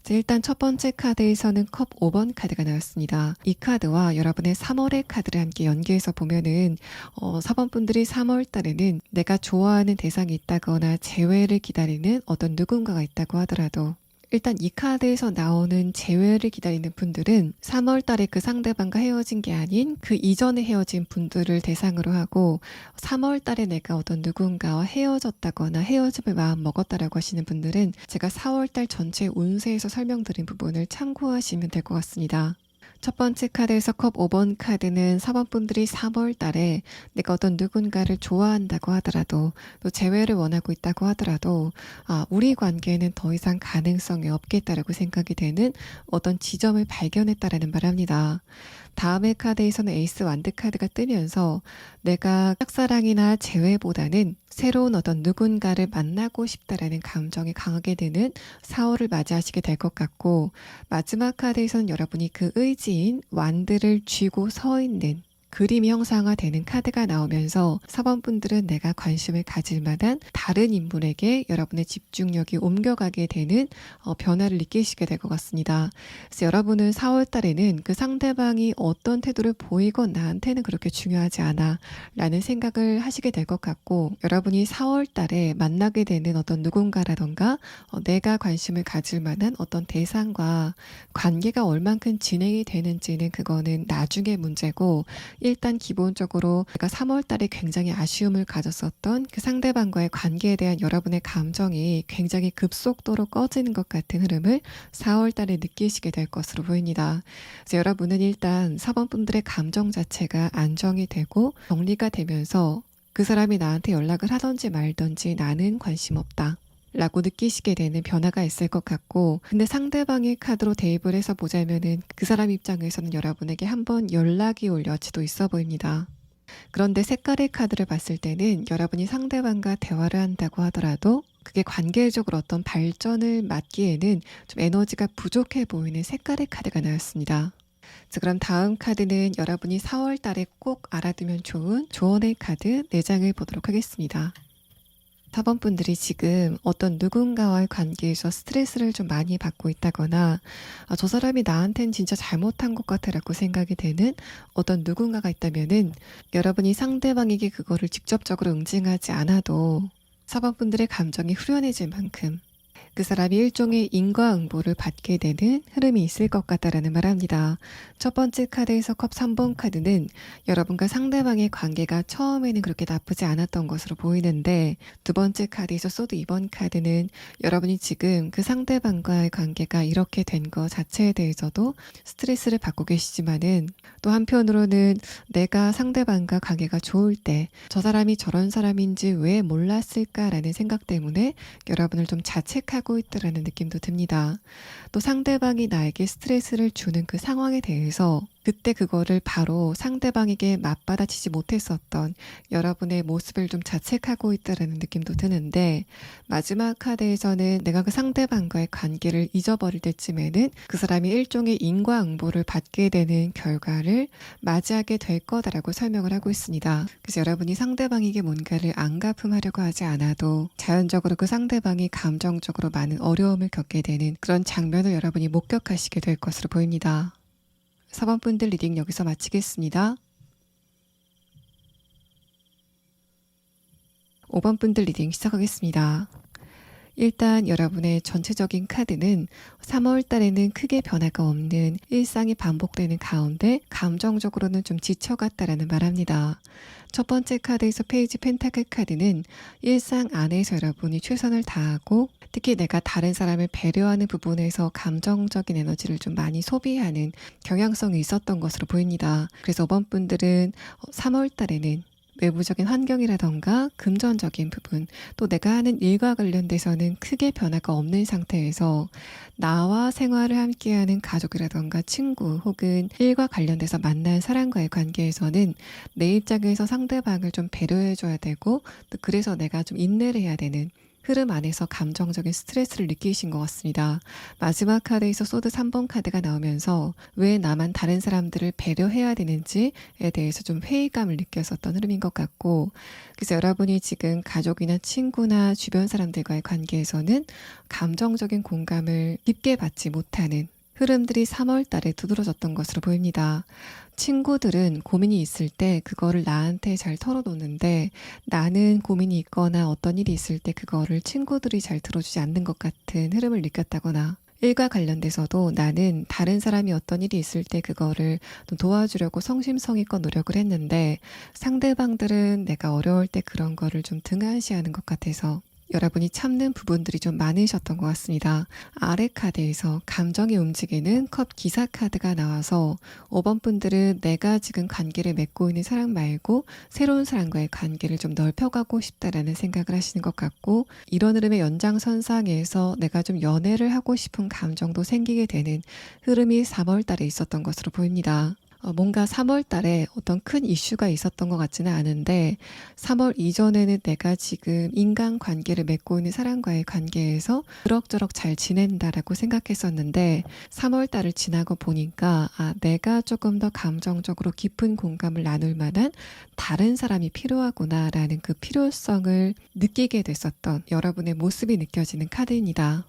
자, 일단 첫 번째 카드에서는 컵 5번 카드가 나왔습니다. 이 카드와 여러분의 3월의 카드를 함께 연계해서 보면은 4번 분들이 3월 달에는 내가 좋아하는 대상이 있다거나 재회를 기다리는 어떤 누군가가 있다고 하더라도 일단 이 카드에서 나오는 재회를 기다리는 분들은 3월 달에 그 상대방과 헤어진 게 아닌 그 이전에 헤어진 분들을 대상으로 하고 3월 달에 내가 어떤 누군가와 헤어졌다거나 헤어짐을 마음 먹었다라고 하시는 분들은 제가 4월 달 전체 운세에서 설명드린 부분을 참고하시면 될 것 같습니다. 첫 번째 카드에서 컵 5번 카드는 4번 분들이 3월 달에 내가 어떤 누군가를 좋아한다고 하더라도 또 재회를 원하고 있다고 하더라도 우리 관계에는 더 이상 가능성이 없겠다라고 생각이 되는 어떤 지점을 발견했다라는 말합니다. 다음의 카드에서는 에이스 완드 카드가 뜨면서 내가 짝사랑이나 재회보다는 새로운 어떤 누군가를 만나고 싶다라는 감정이 강하게 드는 4월을 맞이하시게 될 것 같고 마지막 카드에서는 여러분이 그 의지인 완드를 쥐고 서 있는 그림이 형상화되는 카드가 나오면서 4번 분들은 내가 관심을 가질 만한 다른 인물에게 여러분의 집중력이 옮겨가게 되는 변화를 느끼시게 될 것 같습니다. 그래서 여러분은 4월 달에는 그 상대방이 어떤 태도를 보이건 나한테는 그렇게 중요하지 않아 라는 생각을 하시게 될 것 같고 여러분이 4월 달에 만나게 되는 어떤 누군가라던가 내가 관심을 가질 만한 어떤 대상과 관계가 얼만큼 진행이 되는지는 그거는 나중의 문제고 일단 기본적으로 내가 3월 달에 굉장히 아쉬움을 가졌었던 그 상대방과의 관계에 대한 여러분의 감정이 굉장히 급속도로 꺼지는 것 같은 흐름을 4월 달에 느끼시게 될 것으로 보입니다. 그래서 여러분은 일단 4번 분들의 감정 자체가 안정이 되고 정리가 되면서 그 사람이 나한테 연락을 하던지 말던지 나는 관심 없다 라고 느끼시게 되는 변화가 있을 것 같고 근데 상대방의 카드로 대입을 해서 보자면은 그 사람 입장에서는 여러분에게 한번 연락이 올 여지도 있어 보입니다. 그런데 색깔의 카드를 봤을 때는 여러분이 상대방과 대화를 한다고 하더라도 그게 관계적으로 어떤 발전을 맞기에는 좀 에너지가 부족해 보이는 색깔의 카드가 나왔습니다. 자, 그럼 다음 카드는 여러분이 4월 달에 꼭 알아두면 좋은 조언의 카드 4장을 보도록 하겠습니다. 4번 분들이 지금 어떤 누군가와의 관계에서 스트레스를 좀 많이 받고 있다거나 저 사람이 나한텐 진짜 잘못한 것 같아라고 생각이 되는 어떤 누군가가 있다면은 여러분이 상대방에게 그거를 직접적으로 응징하지 않아도 4번 분들의 감정이 후련해질 만큼 그 사람이 일종의 인과응보를 받게 되는 흐름이 있을 것 같다라는 말합니다. 첫 번째 카드에서 컵 3번 카드는 여러분과 상대방의 관계가 처음에는 그렇게 나쁘지 않았던 것으로 보이는데 두 번째 카드에서 소드 2번 카드는 여러분이 지금 그 상대방과의 관계가 이렇게 된 것 자체에 대해서도 스트레스를 받고 계시지만은 또 한편으로는 내가 상대방과 관계가 좋을 때 저 사람이 저런 사람인지 왜 몰랐을까라는 생각 때문에 여러분을 좀 자책하고 있다라는 느낌도 듭니다. 또 상대방이 나에게 스트레스를 주는 그 상황에 대해서 그때 그거를 바로 상대방에게 맞받아치지 못했었던 여러분의 모습을 좀 자책하고 있다라는 느낌도 드는데, 마지막 카드에서는 내가 그 상대방과의 관계를 잊어버릴 때쯤에는 그 사람이 일종의 인과응보를 받게 되는 결과를 맞이하게 될 거다라고 설명을 하고 있습니다. 그래서 여러분이 상대방에게 뭔가를 안갚음하려고 하지 않아도 자연적으로 그 상대방이 감정적으로 많은 어려움을 겪게 되는 그런 장면을 여러분이 목격하시게 될 것으로 보입니다. 4번 분들 리딩 여기서 마치겠습니다. 5번 분들 리딩 시작하겠습니다. 일단 여러분의 전체적인 카드는 3월 달에는 크게 변화가 없는 일상이 반복되는 가운데 감정적으로는 좀 지쳐갔다라는 말합니다. 첫 번째 카드에서 페이지 펜타클 카드는 일상 안에서 여러분이 최선을 다하고 특히 내가 다른 사람을 배려하는 부분에서 감정적인 에너지를 좀 많이 소비하는 경향성이 있었던 것으로 보입니다. 그래서 5번 분들은 3월 달에는 외부적인 환경이라던가 금전적인 부분, 또 내가 하는 일과 관련돼서는 크게 변화가 없는 상태에서 나와 생활을 함께하는 가족이라던가 친구 혹은 일과 관련돼서 만난 사람과의 관계에서는 내 입장에서 상대방을 좀 배려해줘야 되고, 또 그래서 내가 좀 인내를 해야 되는 흐름 안에서 감정적인 스트레스를 느끼신 것 같습니다. 마지막 카드에서 소드 3번 카드가 나오면서 왜 나만 다른 사람들을 배려해야 되는지에 대해서 좀 회의감을 느꼈었던 흐름인 것 같고, 그래서 여러분이 지금 가족이나 친구나 주변 사람들과의 관계에서는 감정적인 공감을 깊게 받지 못하는 흐름들이 3월 달에 두드러졌던 것으로 보입니다. 친구들은 고민이 있을 때 그거를 나한테 잘 털어놓는데, 나는 고민이 있거나 어떤 일이 있을 때 그거를 친구들이 잘 들어주지 않는 것 같은 흐름을 느꼈다거나, 일과 관련돼서도 나는 다른 사람이 어떤 일이 있을 때 그거를 또 도와주려고 성심성의껏 노력을 했는데 상대방들은 내가 어려울 때 그런 거를 좀 등한시하는 것 같아서 여러분이 참는 부분들이 좀 많으셨던 것 같습니다. 아래 카드에서 감정이 움직이는 컵 기사 카드가 나와서 5번 분들은 내가 지금 관계를 맺고 있는 사람 말고 새로운 사람과의 관계를 좀 넓혀가고 싶다라는 생각을 하시는 것 같고, 이런 흐름의 연장선상에서 내가 좀 연애를 하고 싶은 감정도 생기게 되는 흐름이 3월 달에 있었던 것으로 보입니다. 뭔가 3월 달에 어떤 큰 이슈가 있었던 것 같지는 않은데 3월 이전에는 내가 지금 인간관계를 맺고 있는 사람과의 관계에서 그럭저럭 잘 지낸다라고 생각했었는데 3월 달을 지나고 보니까 내가 조금 더 감정적으로 깊은 공감을 나눌 만한 다른 사람이 필요하구나라는 그 필요성을 느끼게 됐었던 여러분의 모습이 느껴지는 카드입니다.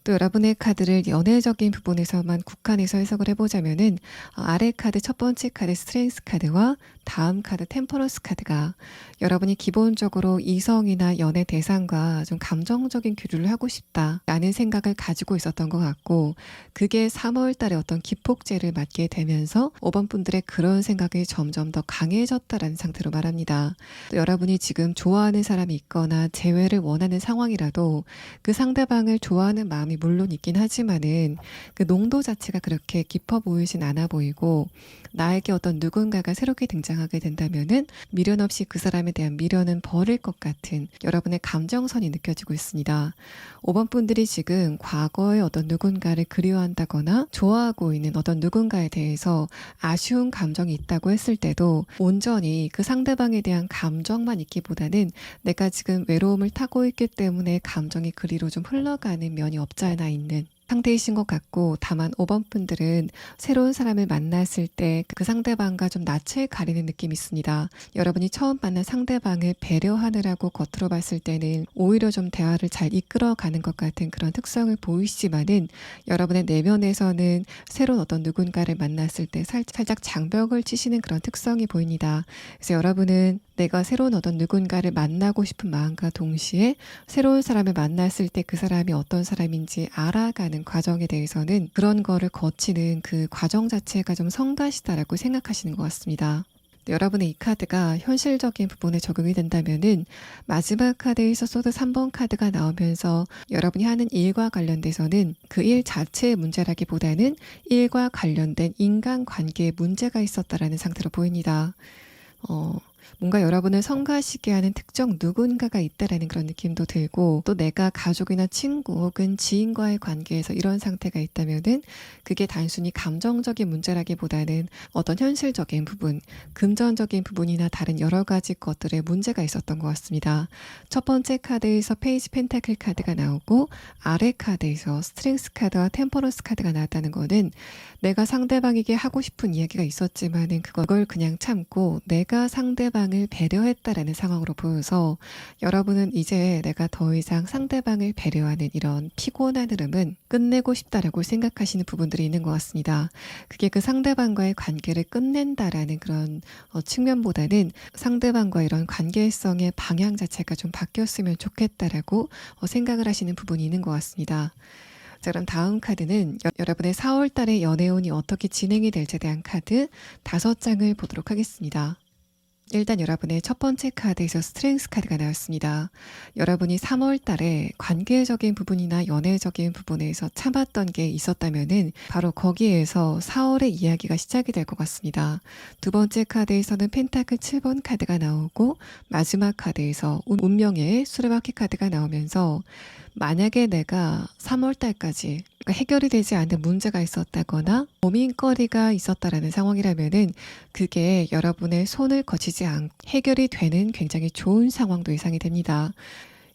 또 여러분의 카드를 연애적인 부분에서만 국한해서 해석을 해보자면은 아래 카드 첫 번째 카드 스트렝스 카드와 다음 카드 템퍼런스 카드가 여러분이 기본적으로 이성이나 연애 대상과 좀 감정적인 교류를 하고 싶다라는 생각을 가지고 있었던 것 같고, 그게 3월 달에 어떤 기폭제를 맞게 되면서 5번 분들의 그런 생각이 점점 더 강해졌다라는 상태로 말합니다. 또 여러분이 지금 좋아하는 사람이 있거나 재회를 원하는 상황이라도 그 상대방을 좋아하는 마음이 물론 있긴 하지만은 그 농도 자체가 그렇게 깊어 보이진 않아 보이고, 나에게 어떤 누군가가 새롭게 등장하게 된다면은 미련 없이 그 사람에 대한 미련은 버릴 것 같은 여러분의 감정선이 느껴지고 있습니다. 5번 분들이 지금 과거의 어떤 누군가를 그리워한다거나 좋아하고 있는 어떤 누군가에 대해서 아쉬운 감정이 있다고 했을 때도 온전히 그 상대방에 대한 감정만 있기보다는 내가 지금 외로움을 타고 있기 때문에 감정이 그리로 좀 흘러가는 면이 없지 않아 있는 상태이신 것 같고, 다만 5번 분들은 새로운 사람을 만났을 때 그 상대방과 좀 낯을 가리는 느낌이 있습니다. 여러분이 처음 만난 상대방을 배려하느라고 겉으로 봤을 때는 오히려 좀 대화를 잘 이끌어가는 것 같은 그런 특성을 보이시지만은 여러분의 내면에서는 새로운 어떤 누군가를 만났을 때 살짝 장벽을 치시는 그런 특성이 보입니다. 그래서 여러분은 내가 새로운 어떤 누군가를 만나고 싶은 마음과 동시에 새로운 사람을 만났을 때 그 사람이 어떤 사람인지 알아가는 과정에 대해서는 그런 거를 거치는 그 과정 자체가 좀 성가시다라고 생각하시는 것 같습니다. 여러분의 이 카드가 현실적인 부분에 적용이 된다면은 마지막 카드에서 소드 3번 카드가 나오면서 여러분이 하는 일과 관련돼서는 그 일 자체의 문제라기보다는 일과 관련된 인간관계에 문제가 있었다라는 상태로 보입니다. 뭔가 여러분을 성가시게 하는 특정 누군가가 있다라는 그런 느낌도 들고, 또 내가 가족이나 친구 혹은 지인과의 관계에서 이런 상태가 있다면은 그게 단순히 감정적인 문제라기보다는 어떤 현실적인 부분, 금전적인 부분이나 다른 여러 가지 것들에 문제가 있었던 것 같습니다. 첫 번째 카드에서 페이지 펜타클 카드가 나오고, 아래 카드에서 스트렝스 카드와 템퍼런스 카드가 나왔다는 거는 내가 상대방에게 하고 싶은 이야기가 있었지만은 그걸 그냥 참고 내가 상대방을 배려했다라는 상황으로 보여서, 여러분은 이제 내가 더 이상 상대방을 배려하는 이런 피곤한 흐름은 끝내고 싶다라고 생각하시는 부분들이 있는 것 같습니다. 그게 그 상대방과의 관계를 끝낸다라는 그런 측면보다는 상대방과 이런 관계성의 방향 자체가 좀 바뀌었으면 좋겠다라고 생각을 하시는 부분이 있는 것 같습니다. 자, 그럼 다음 카드는 여러분의 4월 달의 연애운이 어떻게 진행이 될지에 대한 카드 5장을 보도록 하겠습니다. 일단 여러분의 첫 번째 카드에서 스트렝스 카드가 나왔습니다. 여러분이 3월 달에 관계적인 부분이나 연애적인 부분에서 참았던 게 있었다면은 바로 거기에서 4월의 이야기가 시작이 될 것 같습니다. 두 번째 카드에서는 펜타클 7번 카드가 나오고, 마지막 카드에서 운명의 수레바퀴 카드가 나오면서 만약에 내가 3월 달까지 해결이 되지 않는 문제가 있었다거나 고민거리가 있었다라는 상황이라면은 그게 여러분의 손을 거치지 않고 해결이 되는 굉장히 좋은 상황도 예상이 됩니다.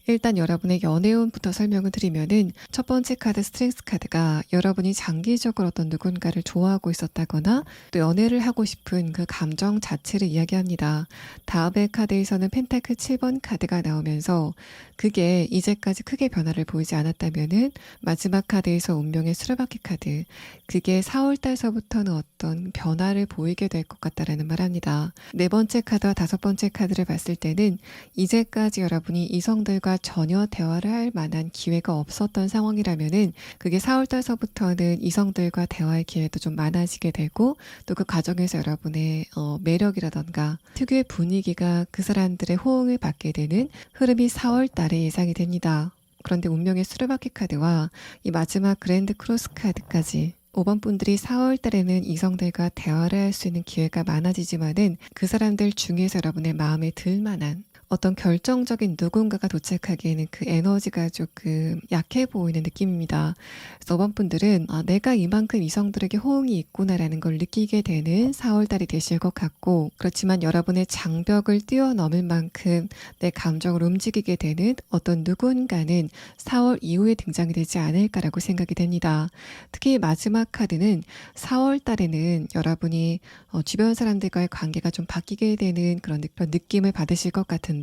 일단 여러분의 연애운부터 설명을 드리면은 첫 번째 카드 스트렝스 카드가 여러분이 장기적으로 어떤 누군가를 좋아하고 있었다거나 또 연애를 하고 싶은 그 감정 자체를 이야기합니다. 다음의 카드에서는 펜타클 7번 카드가 나오면서 그게 이제까지 크게 변화를 보이지 않았다면은 마지막 카드에서 운명의 수레바퀴 카드, 그게 4월 달서부터는 어떤 변화를 보이게 될 것 같다라는 말합니다. 네 번째 카드와 다섯 번째 카드를 봤을 때는 이제까지 여러분이 이성들과 전혀 대화를 할 만한 기회가 없었던 상황이라면은 그게 4월 달서부터는 이성들과 대화의 기회도 좀 많아지게 되고, 또 그 과정에서 여러분의 매력이라던가 특유의 분위기가 그 사람들의 호응을 받게 되는 흐름이 4월 달에 예상이 됩니다. 그런데 운명의 수레바퀴 카드와 이 마지막 그랜드 크로스 카드까지 5번 분들이 4월 달에는 이성들과 대화를 할 수 있는 기회가 많아지지만은 그 사람들 중에서 여러분의 마음에 들 만한 어떤 결정적인 누군가가 도착하기에는 그 에너지가 조금 약해 보이는 느낌입니다. 그래서 5번 분들은 내가 이만큼 이성들에게 호응이 있구나라는 걸 느끼게 되는 4월 달이 되실 것 같고, 그렇지만 여러분의 장벽을 뛰어넘을 만큼 내 감정을 움직이게 되는 어떤 누군가는 4월 이후에 등장이 되지 않을까라고 생각이 됩니다. 특히 마지막 카드는 4월 달에는 여러분이 주변 사람들과의 관계가 좀 바뀌게 되는 그런 느낌을 받으실 것 같은데,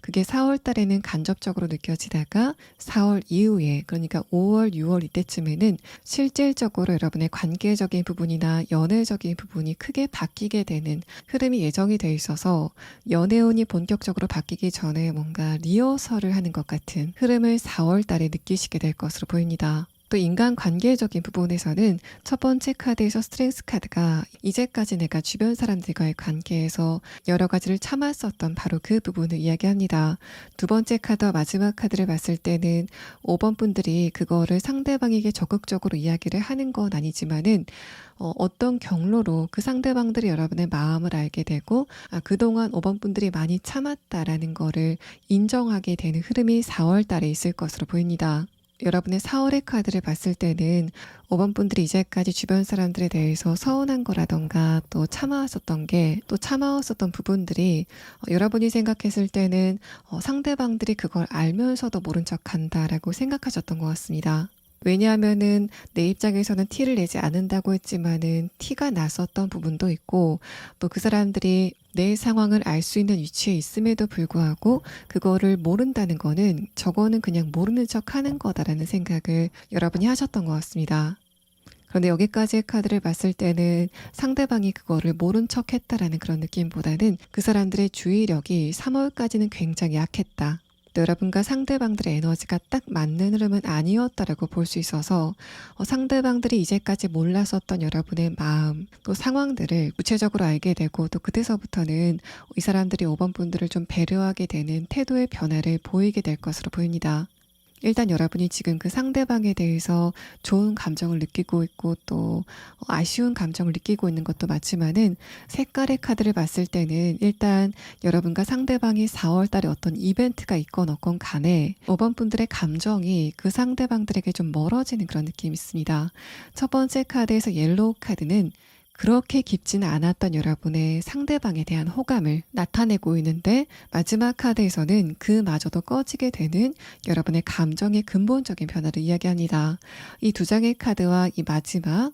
그게 4월 달에는 간접적으로 느껴지다가 4월 이후에, 그러니까 5월, 6월 이때쯤에는 실질적으로 여러분의 관계적인 부분이나 연애적인 부분이 크게 바뀌게 되는 흐름이 예정이 돼 있어서 연애운이 본격적으로 바뀌기 전에 뭔가 리허설을 하는 것 같은 흐름을 4월 달에 느끼시게 될 것으로 보입니다. 또 인간관계적인 부분에서는 첫 번째 카드에서 스트렝스 카드가 이제까지 내가 주변 사람들과의 관계에서 여러 가지를 참았었던 바로 그 부분을 이야기합니다. 두 번째 카드와 마지막 카드를 봤을 때는 5번 분들이 그거를 상대방에게 적극적으로 이야기를 하는 건 아니지만은 어떤 경로로 그 상대방들이 여러분의 마음을 알게 되고, 그동안 5번 분들이 많이 참았다라는 거를 인정하게 되는 흐름이 4월 달에 있을 것으로 보입니다. 여러분의 4월의 카드를 봤을 때는 5번 분들이 이제까지 주변 사람들에 대해서 서운한 거라던가 또 참아왔었던 부분들이 여러분이 생각했을 때는 상대방들이 그걸 알면서도 모른 척 한다라고 생각하셨던 것 같습니다. 왜냐하면은 내 입장에서는 티를 내지 않는다고 했지만은 티가 났었던 부분도 있고, 또 그 사람들이 내 상황을 알 수 있는 위치에 있음에도 불구하고 그거를 모른다는 거는 저거는 그냥 모르는 척 하는 거다라는 생각을 여러분이 하셨던 것 같습니다. 그런데 여기까지의 카드를 봤을 때는 상대방이 그거를 모른 척 했다라는 그런 느낌보다는 그 사람들의 주의력이 3월까지는 굉장히 약했다. 또 여러분과 상대방들의 에너지가 딱 맞는 흐름은 아니었다라고 볼 수 있어서 상대방들이 이제까지 몰랐었던 여러분의 마음, 또 상황들을 구체적으로 알게 되고, 또 그때서부터는 이 사람들이 5번 분들을 좀 배려하게 되는 태도의 변화를 보이게 될 것으로 보입니다. 일단 여러분이 지금 그 상대방에 대해서 좋은 감정을 느끼고 있고 또 아쉬운 감정을 느끼고 있는 것도 맞지만은 색깔의 카드를 봤을 때는 일단 여러분과 상대방이 4월 달에 어떤 이벤트가 있건 없건 간에 5번 분들의 감정이 그 상대방들에게 좀 멀어지는 그런 느낌이 있습니다. 첫 번째 카드에서 옐로우 카드는 그렇게 깊지는 않았던 여러분의 상대방에 대한 호감을 나타내고 있는데 마지막 카드에서는 그마저도 꺼지게 되는 여러분의 감정의 근본적인 변화를 이야기합니다. 이 두 장의 카드와 이 마지막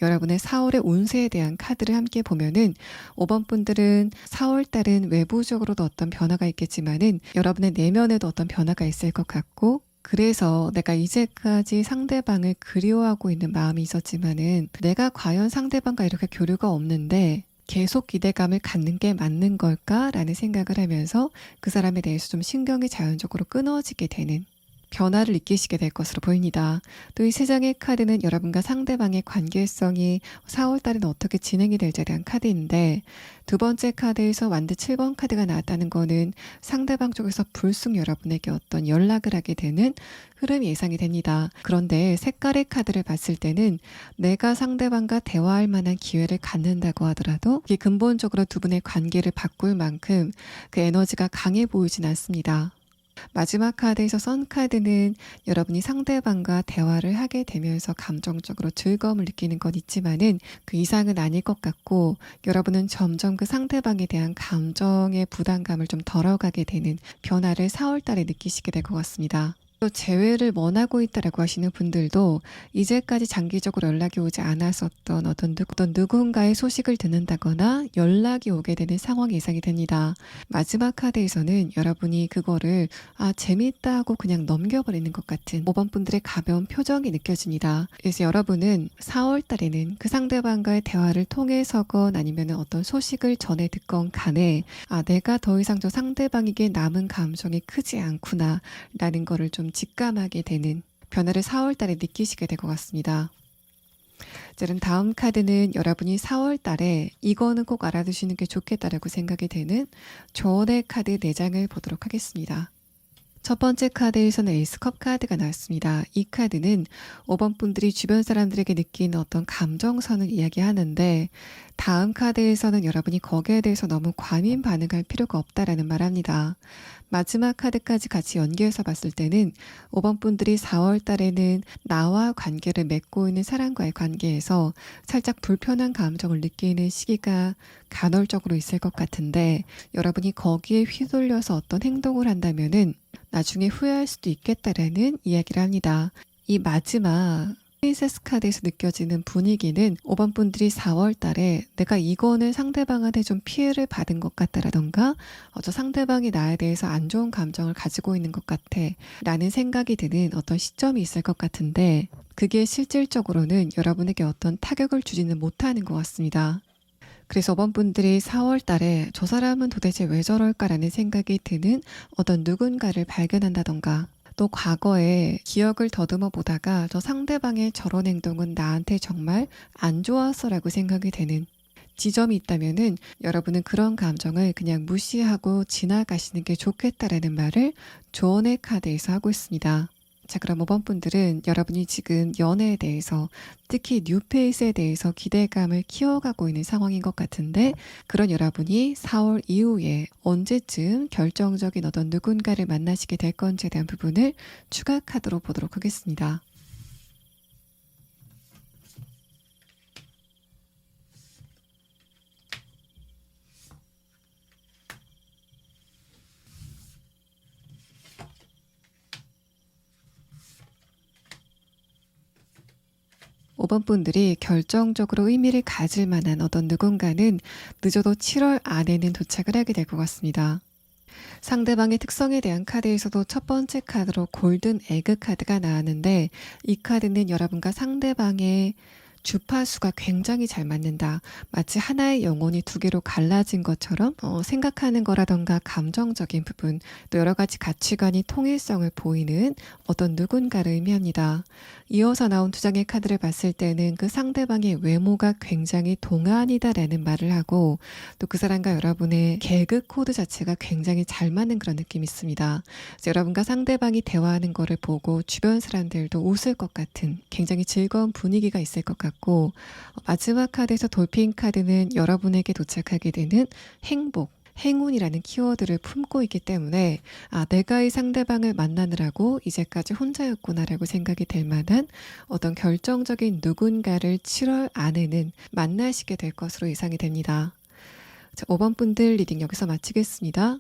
여러분의 4월의 운세에 대한 카드를 함께 보면은 5번 분들은 4월 달은 외부적으로도 어떤 변화가 있겠지만은 여러분의 내면에도 어떤 변화가 있을 것 같고 그래서 내가 이제까지 상대방을 그리워하고 있는 마음이 있었지만은 내가 과연 상대방과 이렇게 교류가 없는데 계속 기대감을 갖는 게 맞는 걸까라는 생각을 하면서 그 사람에 대해서 좀 신경이 자연적으로 끊어지게 되는 변화를 느끼시게 될 것으로 보입니다. 또 이 세 장의 카드는 여러분과 상대방의 관계성이 4월 달에는 어떻게 진행이 될지에 대한 카드인데 두 번째 카드에서 완드 7번 카드가 나왔다는 거는 상대방 쪽에서 불쑥 여러분에게 어떤 연락을 하게 되는 흐름이 예상이 됩니다. 그런데 색깔의 카드를 봤을 때는 내가 상대방과 대화할 만한 기회를 갖는다고 하더라도 이게 근본적으로 두 분의 관계를 바꿀 만큼 그 에너지가 강해 보이진 않습니다. 마지막 카드에서 선 카드는 여러분이 상대방과 대화를 하게 되면서 감정적으로 즐거움을 느끼는 건 있지만은 그 이상은 아닐 것 같고 여러분은 점점 그 상대방에 대한 감정의 부담감을 좀 덜어가게 되는 변화를 4월 달에 느끼시게 될 것 같습니다. 또 재회를 원하고 있다라고 하시는 분들도 이제까지 장기적으로 연락이 오지 않았었던 어떤 누군가의 소식을 듣는다거나 연락이 오게 되는 상황이 예상이 됩니다. 마지막 카드에서는 여러분이 그거를 재밌다 하고 그냥 넘겨버리는 것 같은 5번 분들의 가벼운 표정이 느껴집니다. 그래서 여러분은 4월 달에는 그 상대방과의 대화를 통해서건 아니면 어떤 소식을 전해 듣건 간에 내가 더 이상 저 상대방에게 남은 감정이 크지 않구나 라는 거를 좀 직감하게 되는 변화를 4월 달에 느끼시게 될 것 같습니다. 저는 다음 카드는 여러분이 4월 달에 이거는 꼭 알아두시는 게 좋겠다라고 생각이 되는 조언의 카드 4장을 보도록 하겠습니다. 첫 번째 카드에서는 에이스컵 카드가 나왔습니다. 이 카드는 5번 분들이 주변 사람들에게 느끼는 어떤 감정선을 이야기하는데 다음 카드에서는 여러분이 거기에 대해서 너무 과민 반응할 필요가 없다라는 말합니다. 마지막 카드까지 같이 연계해서 봤을 때는 5번 분들이 4월 달에는 나와 관계를 맺고 있는 사람과의 관계에서 살짝 불편한 감정을 느끼는 시기가 간헐적으로 있을 것 같은데 여러분이 거기에 휘둘려서 어떤 행동을 한다면은 나중에 후회할 수도 있겠다라는 이야기를 합니다. 이 마지막 프린세스 카드에서 느껴지는 분위기는 5번 분들이 4월 달에 내가 이거는 상대방한테 좀 피해를 받은 것 같다라던가 저 상대방이 나에 대해서 안 좋은 감정을 가지고 있는 것 같아 라는 생각이 드는 어떤 시점이 있을 것 같은데 그게 실질적으로는 여러분에게 어떤 타격을 주지는 못하는 것 같습니다. 그래서 5번 분들이 4월 달에 저 사람은 도대체 왜 저럴까라는 생각이 드는 어떤 누군가를 발견한다던가 또 과거에 기억을 더듬어 보다가 저 상대방의 저런 행동은 나한테 정말 안 좋았어라고 생각이 되는 지점이 있다면은 여러분은 그런 감정을 그냥 무시하고 지나가시는 게 좋겠다라는 말을 조언의 카드에서 하고 있습니다. 자, 그럼 5번 분들은 여러분이 지금 연애에 대해서 특히 뉴페이스에 대해서 기대감을 키워가고 있는 상황인 것 같은데 그런 여러분이 4월 이후에 언제쯤 결정적인 어떤 누군가를 만나시게 될 건지에 대한 부분을 추가 카드로 보도록 하겠습니다. 5번 분들이 결정적으로 의미를 가질 만한 어떤 누군가는 늦어도 7월 안에는 도착을 하게 될 것 같습니다. 상대방의 특성에 대한 카드에서도 첫 번째 카드로 골든 에그 카드가 나왔는데 이 카드는 여러분과 상대방의 주파수가 굉장히 잘 맞는다. 마치 하나의 영혼이 두 개로 갈라진 것처럼 생각하는 거라던가 감정적인 부분, 또 여러 가지 가치관이 통일성을 보이는 어떤 누군가를 의미합니다. 이어서 나온 두 장의 카드를 봤을 때는 그 상대방의 외모가 굉장히 동안이다라는 말을 하고, 또 그 사람과 여러분의 개그 코드 자체가 굉장히 잘 맞는 그런 느낌이 있습니다. 그래서 여러분과 상대방이 대화하는 거를 보고 주변 사람들도 웃을 것 같은 굉장히 즐거운 분위기가 있을 것 같고, 마지막 카드에서 돌핀 카드는 여러분에게 도착하게 되는 행복, 행운이라는 키워드를 품고 있기 때문에 내가 이 상대방을 만나느라고 이제까지 혼자였구나라고 생각이 될 만한 어떤 결정적인 누군가를 7월 안에는 만나시게 될 것으로 예상이 됩니다. 자, 5번 분들 리딩 여기서 마치겠습니다.